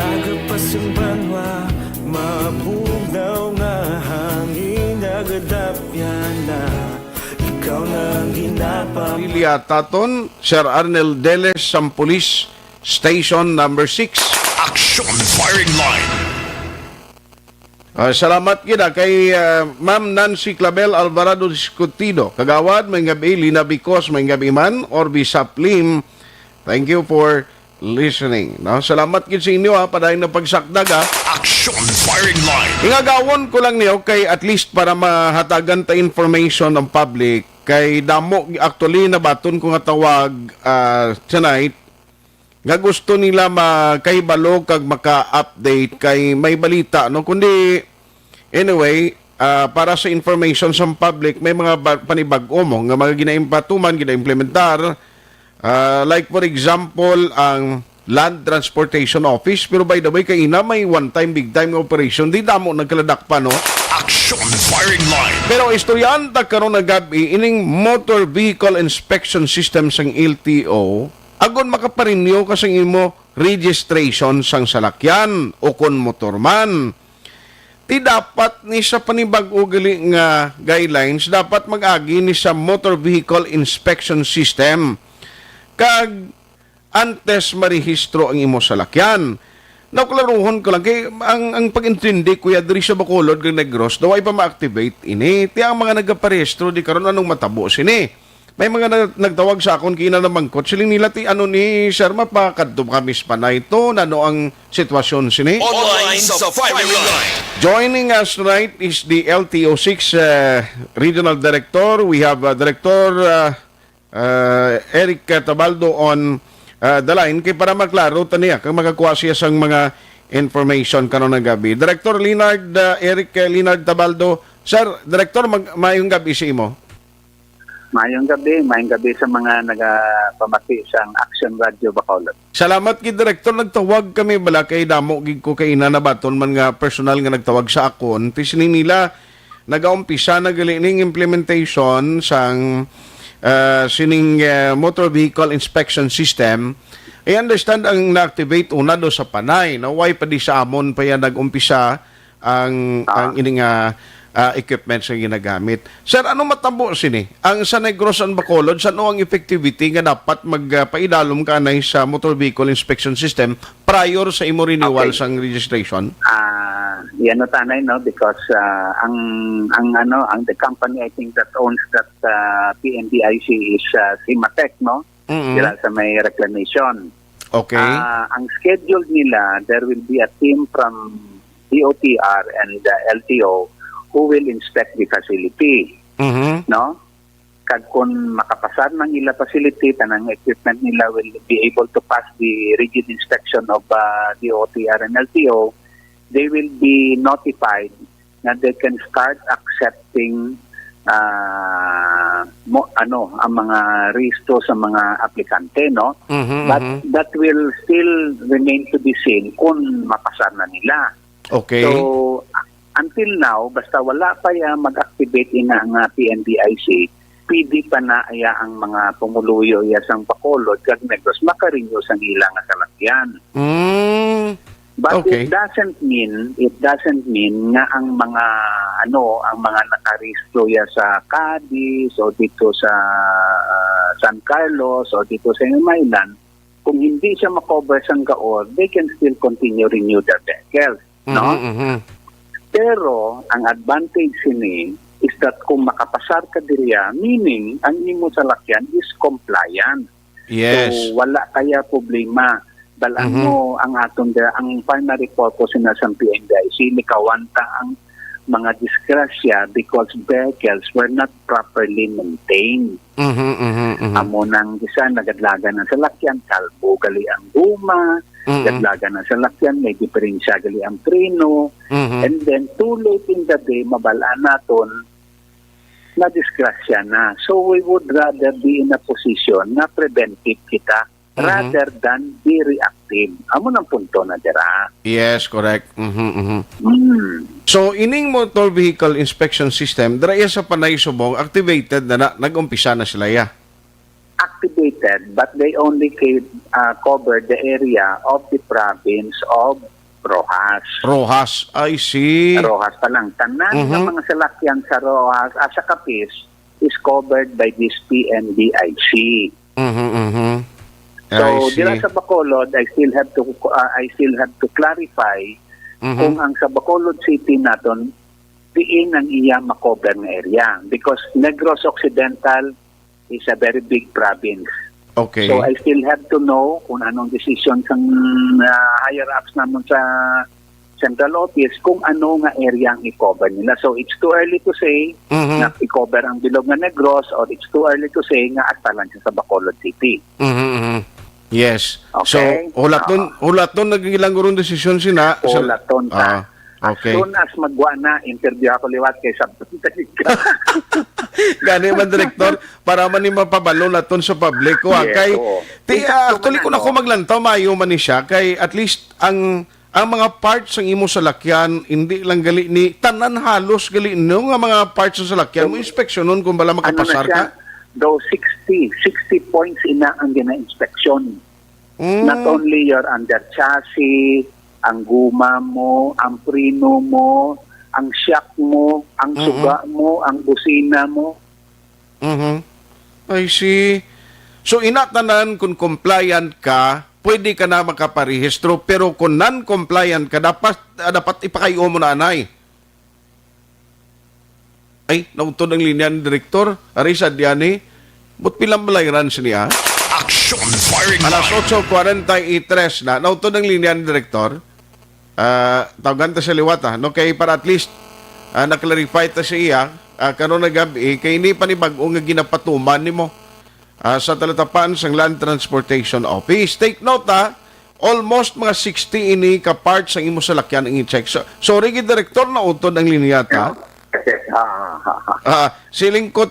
Agapasumbanwa, mabugnaw nga hangin nagadapyan na ikaw nang ginapa. Lilia Taton, Sir Arnel Deles, Sampulis, Station number 6. Action Firing Line. Salamat kita kay Ma'am Nancy Clabel Alvarado Discutido. Kagawad, may gabi, Lina Bicos, may gabi man, Orbi Saplim. Thank you for listening. No? Salamat gid sa inyo padayon na pagsakdag Action Firing Line. Ingagawon ko lang niyo kay at least para mahatagan ta information ng public kay damo actually nabaton ko nga tawag tonight nga gusto nila makaibalo kag maka-update kay may balita no kundi anyway para sa information sa public may mga panibag-o mo nga mga ginaimpatuman ginaimplementar. Like for example, ang Land Transportation Office, pero by the way, kaina may one-time, big-time operation, di damo nagkaladak pa, no? Action Firing Line. Pero istoryanta karon na gabi, ining Motor Vehicle Inspection System sang LTO, agon makaparinyo kasing imo registration sang salakyan o kon motorman. Ti dapat ni sa panibag-o gali nga guidelines, dapat mag-agi ni sa Motor Vehicle Inspection System kag antes marehistro ang imo salakyan. Naklaruhon ko lang kay ang pag-intindi kuya diri sa Bacolod kag Negros daw ay pa ma-activate ini. Ti ang mga nagaparehistro di karon anong matabo sini. May mga nagtawag sa akon kina namang coach siling nila ti ano ni Sir mapakadto kamis pa na ito nano ang sitwasyon sini. Online sa Firing Line. Joining us tonight is the LTO6 Regional Director. We have Director Eric Tabaldo on the line kay para maklaro taniya kung makakuha siya sang mga information karon nga gabi. Director Leonard Eric Leonard Tabaldo. Sir, Director, mayong gabi sa imo. Mayong gabi sa mga nagapamati sang Action Radio Bacolod. Salamat kay Director, nagtawag kami bala kay damo gid ko kay inanabaton man nga personal nga nagtawag sa akon. Tisini nila nagaumpisa na gali ning implementation sang sining motor vehicle inspection system. I understand ang na-activate una do sa Panay, no? Why pa di sa amon pa yan nag-umpisa ang ining equipment sa ginagamit. Sir, ano matabo sini? Ang sa Negros and Bacolod, saan ang effectivity nga dapat magpaidalom ka na sa motor vehicle inspection system prior sa imo renewal sang registration? Yan tanay no because ang the company I think that owns that PNDIC is Simatec no. Sila sa may reclamation. Okay. Ang schedule nila there will be a team from DOTR and the LTO who will inspect the facility. No? Kag kung makapasar ng ila facility tanang equipment nila will be able to pass the rigid inspection of DOTR and LTO, they will be notified that they can start accepting ang mga rehistro sa mga aplikante, no? But that will still remain to be seen kung mapasar na nila. Okay. So, until now, basta wala pa mag-activate ina ang PNDIC, pwede pa na ang mga pumuluyo sang Bacolod kag Negros makarenew sang ilang kasalakyan. But Okay. it doesn't mean nga ang mga nakarehistro sa Cadiz o dito sa San Carlos o dito sa Imaylan, kung hindi siya makover sang gaor, they can still continue renew their vehicles, no? Pero ang advantage sini is that kung makapasar ka diriya, meaning ang imo salakyan is compliant. Yes. So wala kaya problema. Balaan mo ang ang primary purpose na sa PNDIC, nikawanta ang mga disgrasya because vehicles were not properly maintained. Amo nang isa nagadlagan ng salakyan, kalbo gali ang guma, gadlagan ng salakyan, may diferensya gali ang preno, and then too late in the day, mabalaan naton na disgrasya na. So we would rather be in a position na preventive kita rather than be reactive. Amo nang punto na dira. Yes, correct. So, ining motor vehicle inspection system, dara sa Panay Subong, activated na nag-umpisa na sila Activated, but they only cover the area of the province of Rojas. Rojas, I see. Rojas pa lang. Tanan ng mga salakyan sa Rojas, sa Capiz, is covered by this PNDIC. So, dira sa Bacolod, I still have to clarify kung ang sa Bacolod City naton diin ang iya makover na area because Negros Occidental is a very big province. Okay. So I still have to know kung anong decision ng higher ups naman sa central office kung ano nga area ang i-cover nila. So it's too early to say na i-cover ang bilog na Negros or it's too early to say nga astalan siya sa Bacolod City. Yes. Okay. So, hulat nun nagilang gurong desisyon sina. Hulaton ta. Okay. As soon as magwa na, interview ako liwat kay Sabto. Gani man, Director, para man ni mapabalo na ton sa public ko. Yes, Kay, oo. actually, kung ako maglantaw, mayo man ni siya. Kay, at least, ang mga parts ng imo salakyan, hindi lang gali ni, tanan halos gali no, nga mga parts ng salakyan, mo inspeksyon nun kung bala makapasar ka. Though 60 points ina ang gina-inspection. Not only your under chassis, ang guma mo, ang preno mo, ang shock mo, ang suga mo, ang busina mo. I see. So, inatanan kung compliant ka, pwede ka na makaparehistro, pero kung non-compliant ka, dapat ipakayo mo na anay. Ay, nautod ang linya ng Direktor. Arisa Diani, but pilang balayran siya? Action firing Alas line. 8:43 na. Nautod ang linya ng Direktor. Tawagan ta sa liwata. No, kay para at least naklarify ta sa iya, karon na gabi, kay ni panibag-o nga ginapatuman nimo sa talatapan sang Land Transportation Office. Take note almost mga 60 ini ka parts ang imo salakyan ang i-check. So Rigi Director, nautod ang linya ta. Siling ko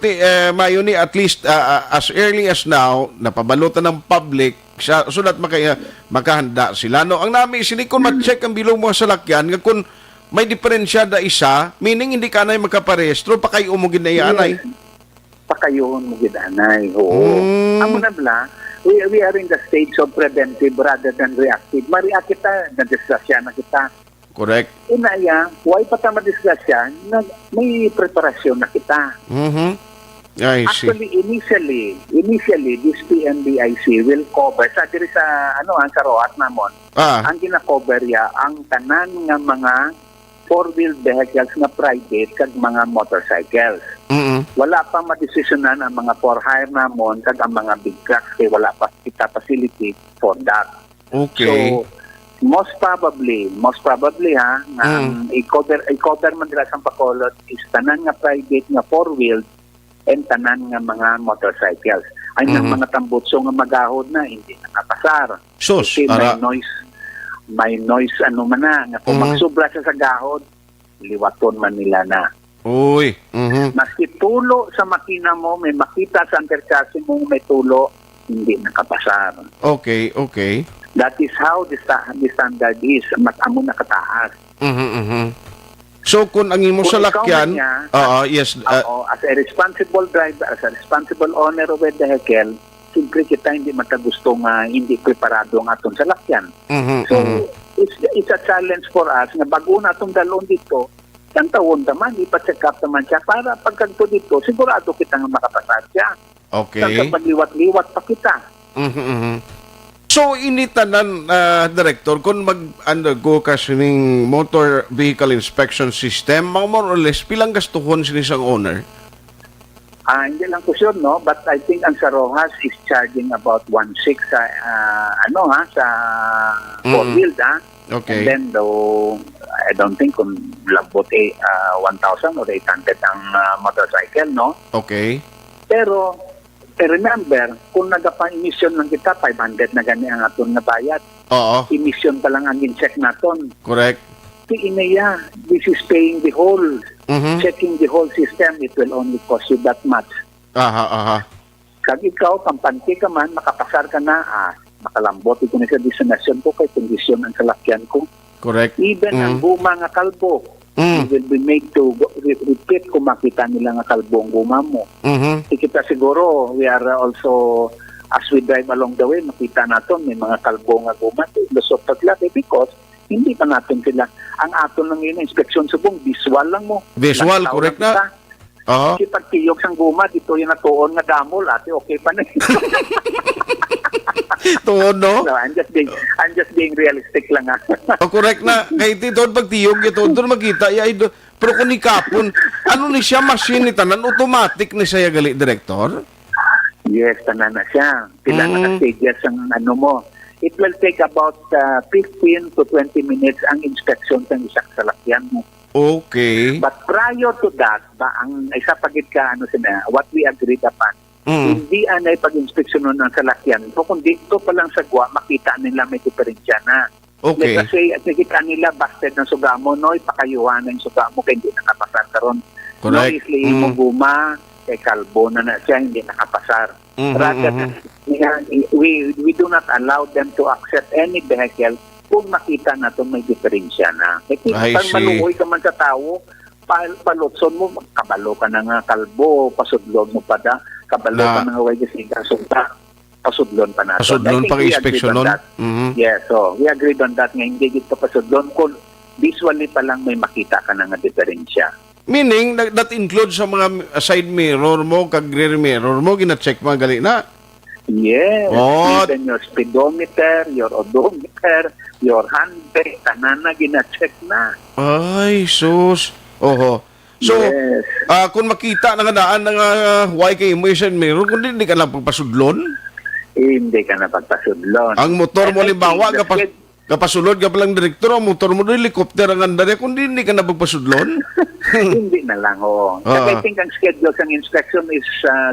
mayo ni at least as early as now napabalutan ng public so that makahanda sila. No, ang nami sinikon ma-check ang bilog mo sa lakyan nga kung may diferensya da isa, meaning hindi ka na makaparehistro pa kayo mo ginayanay. Pakayon mo gidanay. Oo. Amo na bla, we are in the stage of preventive rather than reactive. Mariak kita, na-disgrasya na kita. Correct. Inaya, why pa ta madisgrasya, may preparasyon na kita. I see. Actually, initially, this PNDIC will cover, sa diri sa, sa Roat namon, ang gina-cover ya, ang tanan nga mga four-wheel vehicles na private kag mga motorcycles. Wala pa madesisyonan ang mga for-hire namon kag ang mga big trucks kay wala pa kita facility for that. Okay. So, most probably i-cover man nila sa Bacolod is tanan nga private nga four-wheel and tanan nga mga motorcycles. Ay nang mga tambutso nga magahod na hindi nakapasar. Sus, kasi may noise man na nga kung magsubra sa gahod, liwaton man nila na. Uy. Mhm. Maski tulo sa makina mo, may makita sa underchassis mo may tulo, hindi nakapasar. Okay, okay. That is how the standard is. Mas amo nakataas. So kung ang imo Kung sa ikaw lakyan, man niya, yes, as a responsible driver, as a responsible owner of a vehicle, siyempre kita hindi matagusto nga hindi preparado ang aton sa lakyan. So, it's a challenge for us na bago na itong dalon dito, isang taon naman, ipa-check up naman siya para pagkanto dito, sigurado kita nga makapasar siya. okay. Sa pagliwat-liwat pa kita. So initanan, Director, kung mag-undergo ka sining motor vehicle inspection system, mga more or less, pilang gastuhon sinisang owner? Hindi lang po yun, no? But I think ang sa Rojas is charging about 1.6 sa, sa four-wheeled, Okay. And then, though, I don't think kung labot 1,000 or 800 ang motorcycle, no? Okay. Pero, remember, kung nagpa-emission lang kita, 500 na gani ang aton na bayad. Oo. Emission pa lang ang in-check naton. Correct. Iniya, this is paying the whole, checking the whole system, it will only cost you that much. Aha. Kag ikaw, kampanti ka man, makapasar ka na, makalambot ito na sa destination ko, kay kondisyon ang salakyan ko. Correct. Even ang guma nga kalbo, it will be made to repeat kung makita nila nga kalbo ang guma mo. Kita siguro, we are also, as we drive along the way, makita natin may mga kalbo nga guma, lusot paglaki because hindi pa natin sila. Ang aton lang yun, inspeksyon subong, visual lang mo. Visual, Lang correct kita. na. Oo. Kasi pag tiyog sang guma, dito yung natuon nga damol, ate, okay pa na. Tuon, no? No, I'm just being realistic lang. Correct na. Kahit ito, pag tiyog, ito, doon makita. Pero kung ikapon, ano ni siya, machine ni tanan, automatic ni siya gali, Director? Yes, tanan na siya. Pila na stages ang ano mo. It will take about 15 to 20 minutes ang inspection ng isang salakyan mo. Okay. But prior to that, ang isa pagit ka, what we agreed upon, hindi anay pag-inspeksyon nun ng salakyan. So kung dito pa lang sa gwa, makita nila may diferensya na. Okay. Kasi at nakita nila, busted ng sugamo, no, ipakayuhan ng sugamo kaya hindi nakapasar karon. Correct. No, isli mo guma, kay kalbo na siya, hindi nakapasar. Rather than, we do not allow them to accept any vehicle kung makita na ito may diferensya na. Kasi pag maluhoy ka man sa tao, palutson mo, kabalo ka na nga kalbo, pasudlon mo pa da, kabalo ka na nga way kasi kasunta, pasudlon pa na. Pasudlon pang inspeksyon nun? Yes, so we agreed on that nga, hindi dito pasudlon kung visually pa lang may makita ka na nga diferensya. Meaning, that includes sa mga side mirror mo, kag rear mirror mo, gina-check mga gali na? Yes, Oh. even your speedometer, your odometer, your handbrake, tanan na gina-check na. Ay, sus. Oho. So, Yes. kung makita na ganaan ng YK mo yung side mirror, kung hindi ka lang pagpasudlon, Hindi ka na pagpasudlon. ang motor mo, And I limbawa, think the kapasulod ka palang direktor, ang motor mo, helicopter ang andari, kung hindi ka na pagpasudlon. Hindi na lang, oo. I think ang schedule ng inspection is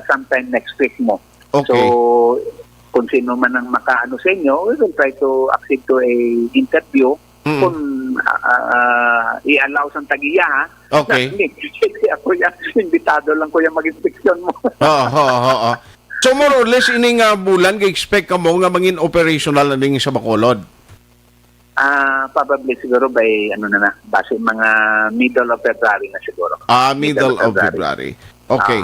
sometime next week mo. Okay. So, kung sino man ang makaano sa inyo, we will try to accede to a interview kung i-allow sa tagiya, ha? Okay. Kasi ako yan, invitado lang ko yung mag-inspeksyon mo. Oo. So, more or less, ining bulan, ka-expect ka mo nga mangin operational na din sa Bacolod? Probably siguro by, base mga middle of February na siguro. Middle of February. Okay.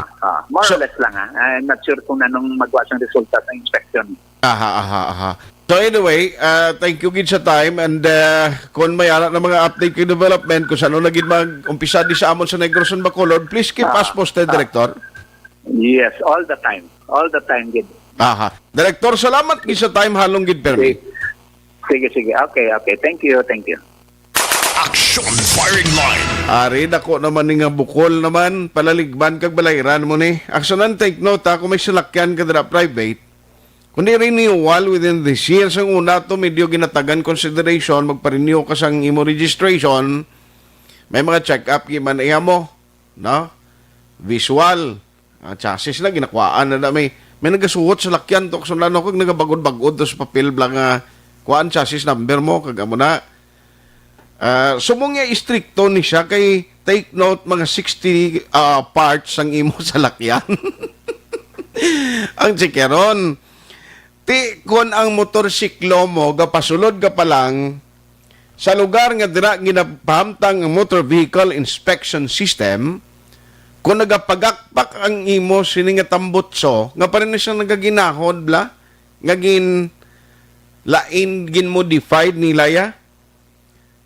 More or less lang, ha? I'm not sure kung anong magawa ang resulta ng inspection. Aha. So anyway, thank you gid sa time and kung may ana na mga update kay development kung saan nagid mag-umpisa di sa amon sa Negros and Bacolod, please keep us posted, Director. Yes, all the time. All the time, gid. Aha. Director, salamat gid sa time halong gid permi. Sige. Okay. Thank you. Action firing line. Ari, dako naman ni nga bukol naman, palaligban kag balayran mo ni. Aksyonan, take note ha, kung may salakyan ka dira private, kung di renewal within this year, sang una to, medyo ginatagan consideration, magpa-renew ka sang imo registration, may mga check-up, giman iya mo, no? Visual, chassis na, ginakwaan na may nagasuhot sa lakyan to, kung ano kung nagabagod-bagod to sa papel blang kuhaan chassis number mo, kagamo na. Sumong nga istrikto ni siya kay take note mga 60 parts ang imo sa lakyan. Ang tsikeron. Ti kon ang motorsiklo mo gapasulod ka pa lang sa lugar nga dira ginapahamtang ang Motor Vehicle Inspection System, kung nagapagakpak ang imo sini nga tambutso, nga pa rin na siya nagaginahod bla, nga lain gin modified nila ya,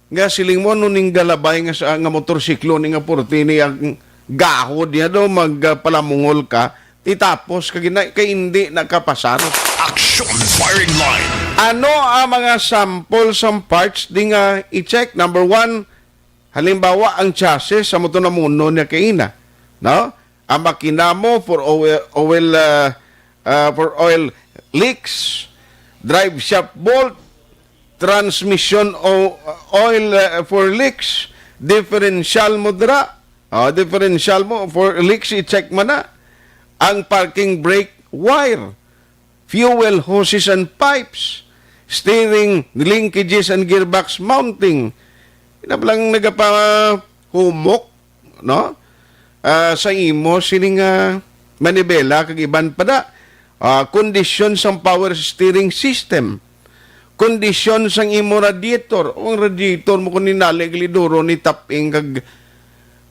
nga siling mo nuning galabay nga sa nga motorsiklo ni nga purti ni ang gahod ya do magpalamungol ka, titapos kay hindi nakapasar. Action firing line. Ano ang mga sample sa parts di nga i-check? Number 1, halimbawa ang chassis sa motor na muno niya kaina. No? Ang makina mo for oil leaks, drive shaft bolt, transmission oil for leaks, differential mo dira. Differential mo for leaks i-check mo na. Ang parking brake wire, fuel hoses and pipes, steering linkages and gearbox mounting. Lang nagapa-humok, no? Sa imo sining manibela kag iban pada. Condition sang power steering system. Condition sang imo radiator. Ang radiator mo kun ninali glidoro ni taping kag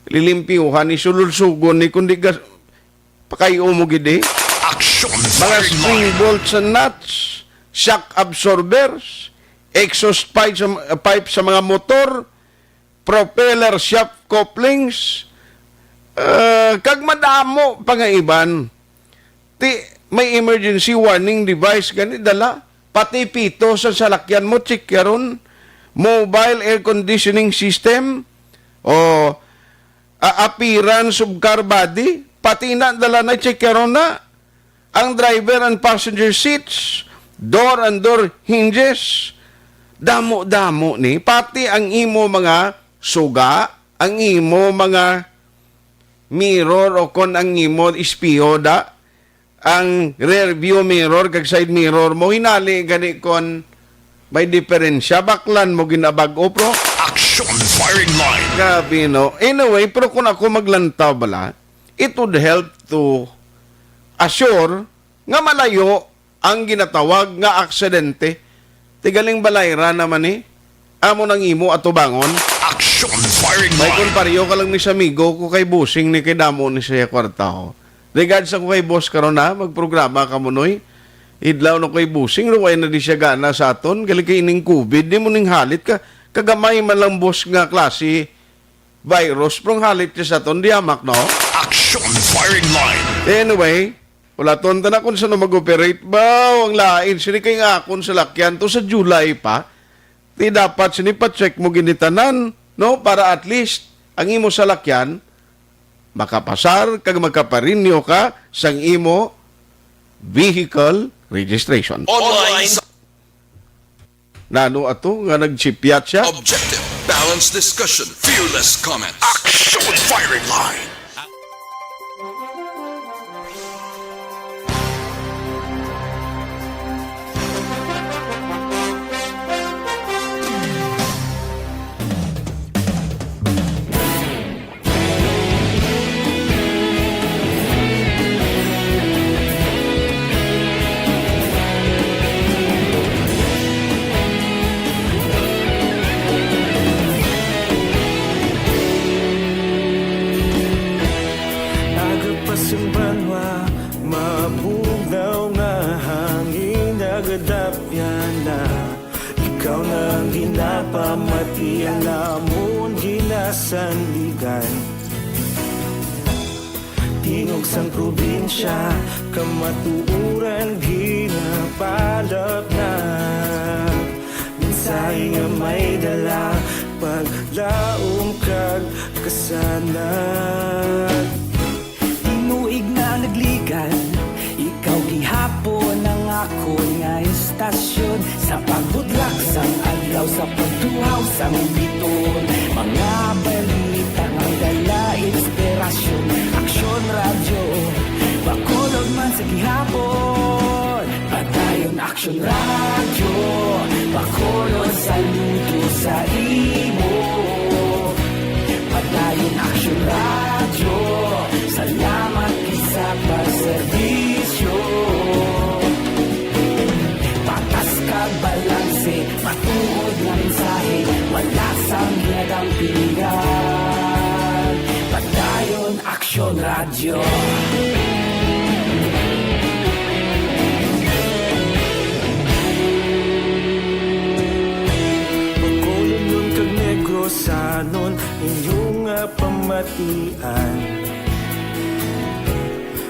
lilimpiuhan ni sulul-sugon ni kundi pakayo mo gid. Action Mga firing spring line. bolts and nuts, shock absorbers, exhaust pipe sa mga motor, propeller shaft couplings, kag madamo pangaiban. May emergency warning device gani dala, pati pito sa salakyan mo check karon, mobile air conditioning system o appearance of car body, pati na dala na check karon na. Ang driver and passenger seats, door and door hinges, damo-damo ni, pati ang imo mga suga, ang imo mga mirror o kon ang imo espiyo da, ang rear view mirror, kag side mirror mo, hinali gani kon may diferensya, baklan mo ginabag-o pro. Action firing line. Grabe no. Anyway, pero kung ako maglantaw bala, it would help to assure nga malayo ang ginatawag nga aksidente. Tigaling balayra naman amo nang imo ato bangon. Action firing May line. kung pariyo ka lang ni sa amigo ko kay busing ni kay damo ni siya kwarta ko. Regards ako kay boss karon na magprograma ka mo noy. Idlaw na kay busing ruway na di siya gana sa aton gali kay ining COVID di mo ning halit ka kagamay man lang boss nga klase virus prong halit siya sa aton di amak no. Action firing line. Anyway, wala tonta na kung saan mag-operate ba ang lain. Sini kay nga akon sa lakyan to sa July pa. Di dapat sinipa-check mo ginitanan, no? Para at least ang imo sa lakyan makapasar kag magkaparinyo ka sang imo vehicle registration. Online. Nano ato nga nagchipyat siya? Objective. Balanced discussion. Fearless comments. Action firing line. Agapasumbanwa, mabugaw na hangin, nagadapyan na. Ikaw nang ginapamati, alamon, ginasandigan. Tingog sang probinsya, kamatuuran, ginapalap na. Minsay nga may dala, paglaom kag kasanat. Tinuig na nagligan, ikaw gihapon ang ako nga istasyon. Sa pagbudrag sang adlaw, sa pagtuhaw sang biton, mga balita nga dala inspirasyon. Aksyon radyo, bakulog man sa gihapon. Padayon aksyon radyo, bakulog sa luto sa imo. ginadampigan. Padayon Aksyon Radio. Pagkulong nun kag negrosanon inyong pamatian.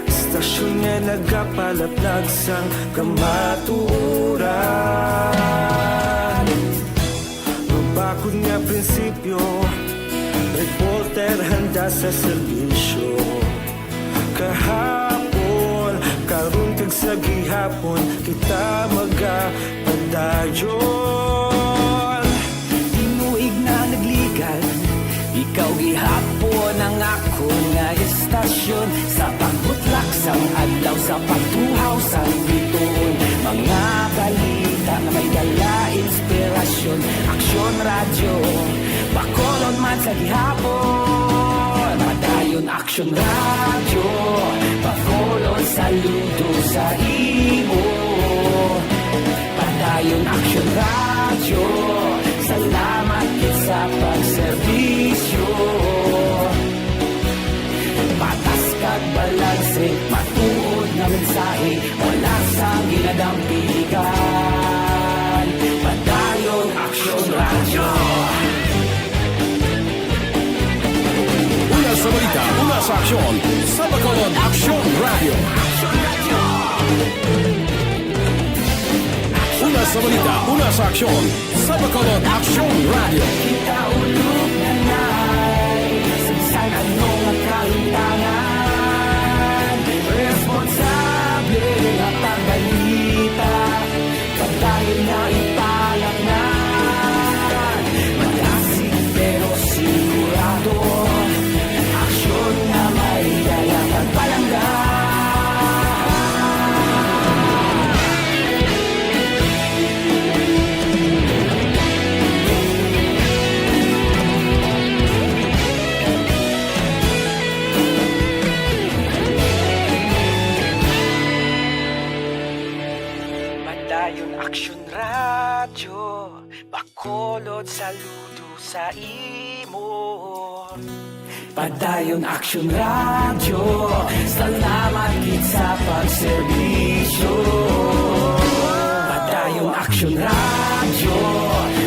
Istasyon nga nagapalaplag sang kamaturan. Mabakod nga prinsipyo, reporter handa sa serbisyo. Kahapon, karon kag sa gihapon, kita magapadayon. Tinuig na nagligan, ikaw gihapon ang ako nga istasyon. Sa pagbutlak sang adlaw, sa pagtuhaw sang bituon, mga balita na may dala inspirasyon. Aksyon Radio, Bacolod man sa gihapon. Padayon Aksyon Radio, Bacolod saludo sa imo. Padayon Aksyon Radio, salamat sa pagserbisyo. Patas kag balanse, matuod na mensahe, wala sa ginadampigan. Padayon Aksyon Radio. Una sa balita, una sa aksyon, sa Bacolod Aksyon Radio. Una sa balita, una sa aksyon, sa Bacolod Aksyon Radio. Kita ulog na na'y sinsan anong nakalintangan. Responsable at ang balita, pagdahil na ipalak na. Malasig pero sigurado, aksyon na may dala pagpalanggan. Padayon Aksyon Radio, Bacolod saludo sa imo. Padayon Aksyon Radio, salamat gid sa pagserbisyo. Padayon Aksyon Radio,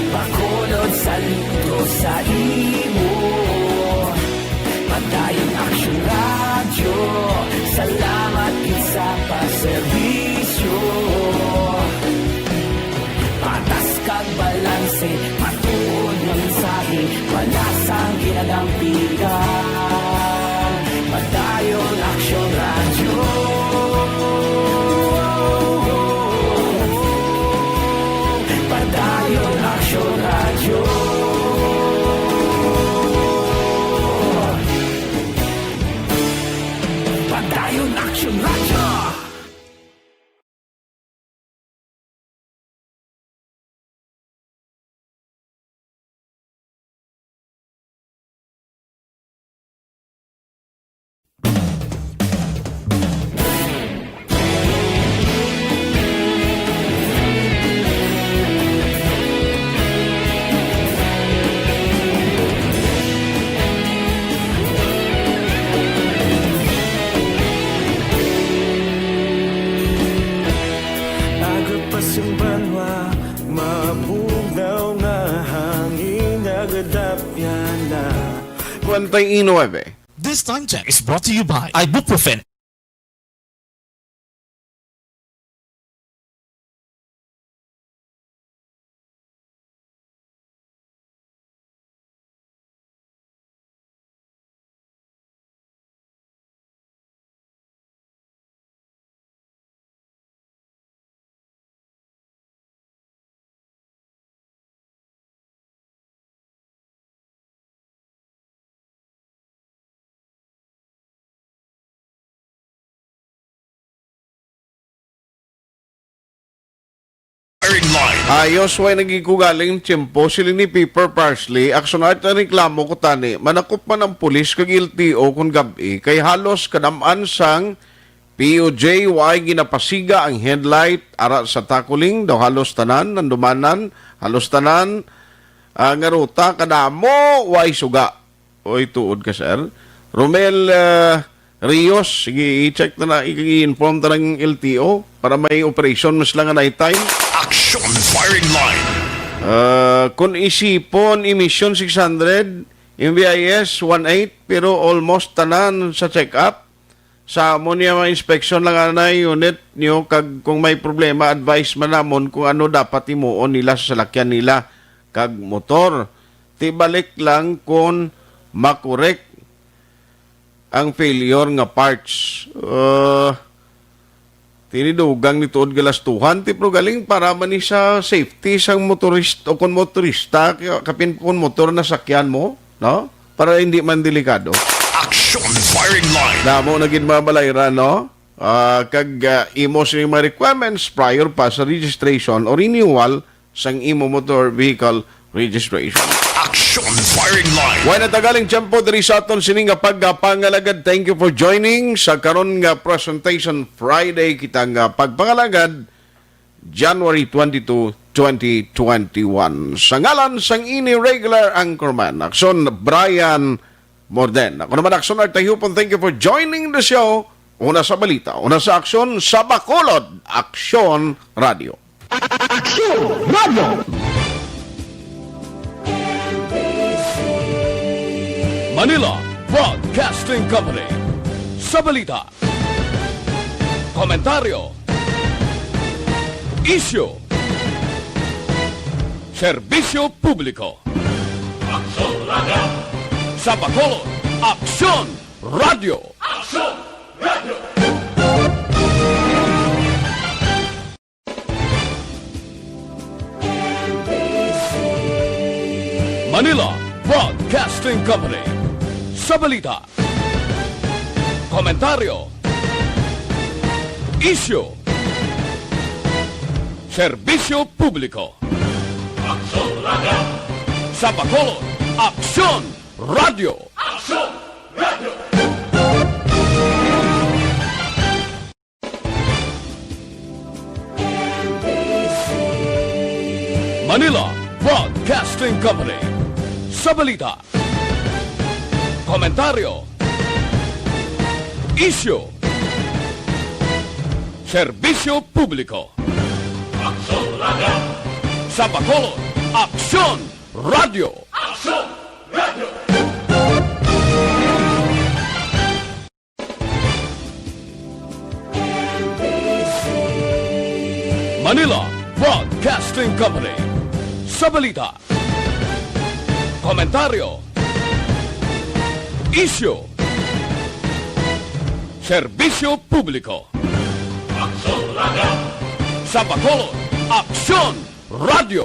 Bacolod saludo sa imo. Padayon Aksyon Radio, salamat gid sa pagserbisyo. Patas kag balanse, matuod ng mensahe, wala sang ginadampigan. Padayon Aksyon Radio. Padayon Aksyon Radio. Padayon Aksyon Radio. Simbanwa, mabugnaw na hangin nagadapyan na. 29. This time check is brought to you by Ibuprofen. Ayos, way nagikugaling tiyempo sila ni Paper Parsley. Aksyon at reklamo ko tani. Manakop man ang pulis kag LTO kung gabi. Kay halos kadamaan sang POJ way ginapasiga ang headlight ara sa takuling. Daw halos tanan, nandumanan, halos tanan. Ang ruta kadamo way suga. Oy tuod ka sir. Romel Rios, sige i-check na i-inform ta ng LTO para may operation mas lang na time. Action firing line. Kung isipon emission 600, MBIS 18 pero almost tanan sa check-up. Sa mo niya mga inspection lang na unit niyo kag kung may problema advice man namon kung ano dapat imuon nila sa salakyan nila kag motor. Tibalik lang kung makorek ang failure nga parts. Tinidugang ni tuod galastuhan ti pro galing para man ni sa safety sang motorista o kung motorista kapin kung motor na sakyan mo, no? Para hindi man delikado. Action firing line. Namo naging mabalayra, no? Kag imo sa mga requirements prior pa sa registration o renewal sang imo motor vehicle registration. Action firing line. Why natagaling tiyempo diri sa aton sining nga pagpangalagad. Thank you for joining sa karon nga presentation Friday kita nga pagpangalagad January 22, 2021. Sa ngalan sang ini regular anchorman Action Brian Morden. Ako naman Action Artayupon. Thank you for joining the show. Una sa balita, una sa aksyon sa Bacolod, Action Radio. Action Radio! Manila Broadcasting Company. Sa balita, komentaryo, issue, serbisyo publiko. Action Radio. Sa Bacolod, Action Radio. Action Radio. Manila Broadcasting Company. Sa balita, komentaryo, issue, serbisyo publiko. Action Radio. Sa Bacolod, Action Radio. Action Radio. Manila Broadcasting Company. Sa balita, komentaryo, issue, serbisyo publiko. Action Radio. Sa Bacolod, Action Radio. Action Radio. Manila Broadcasting Company. Sa balita, komentaryo, issue, serbisyo publiko. Action Radio. Sa Bacolod, Action Radio.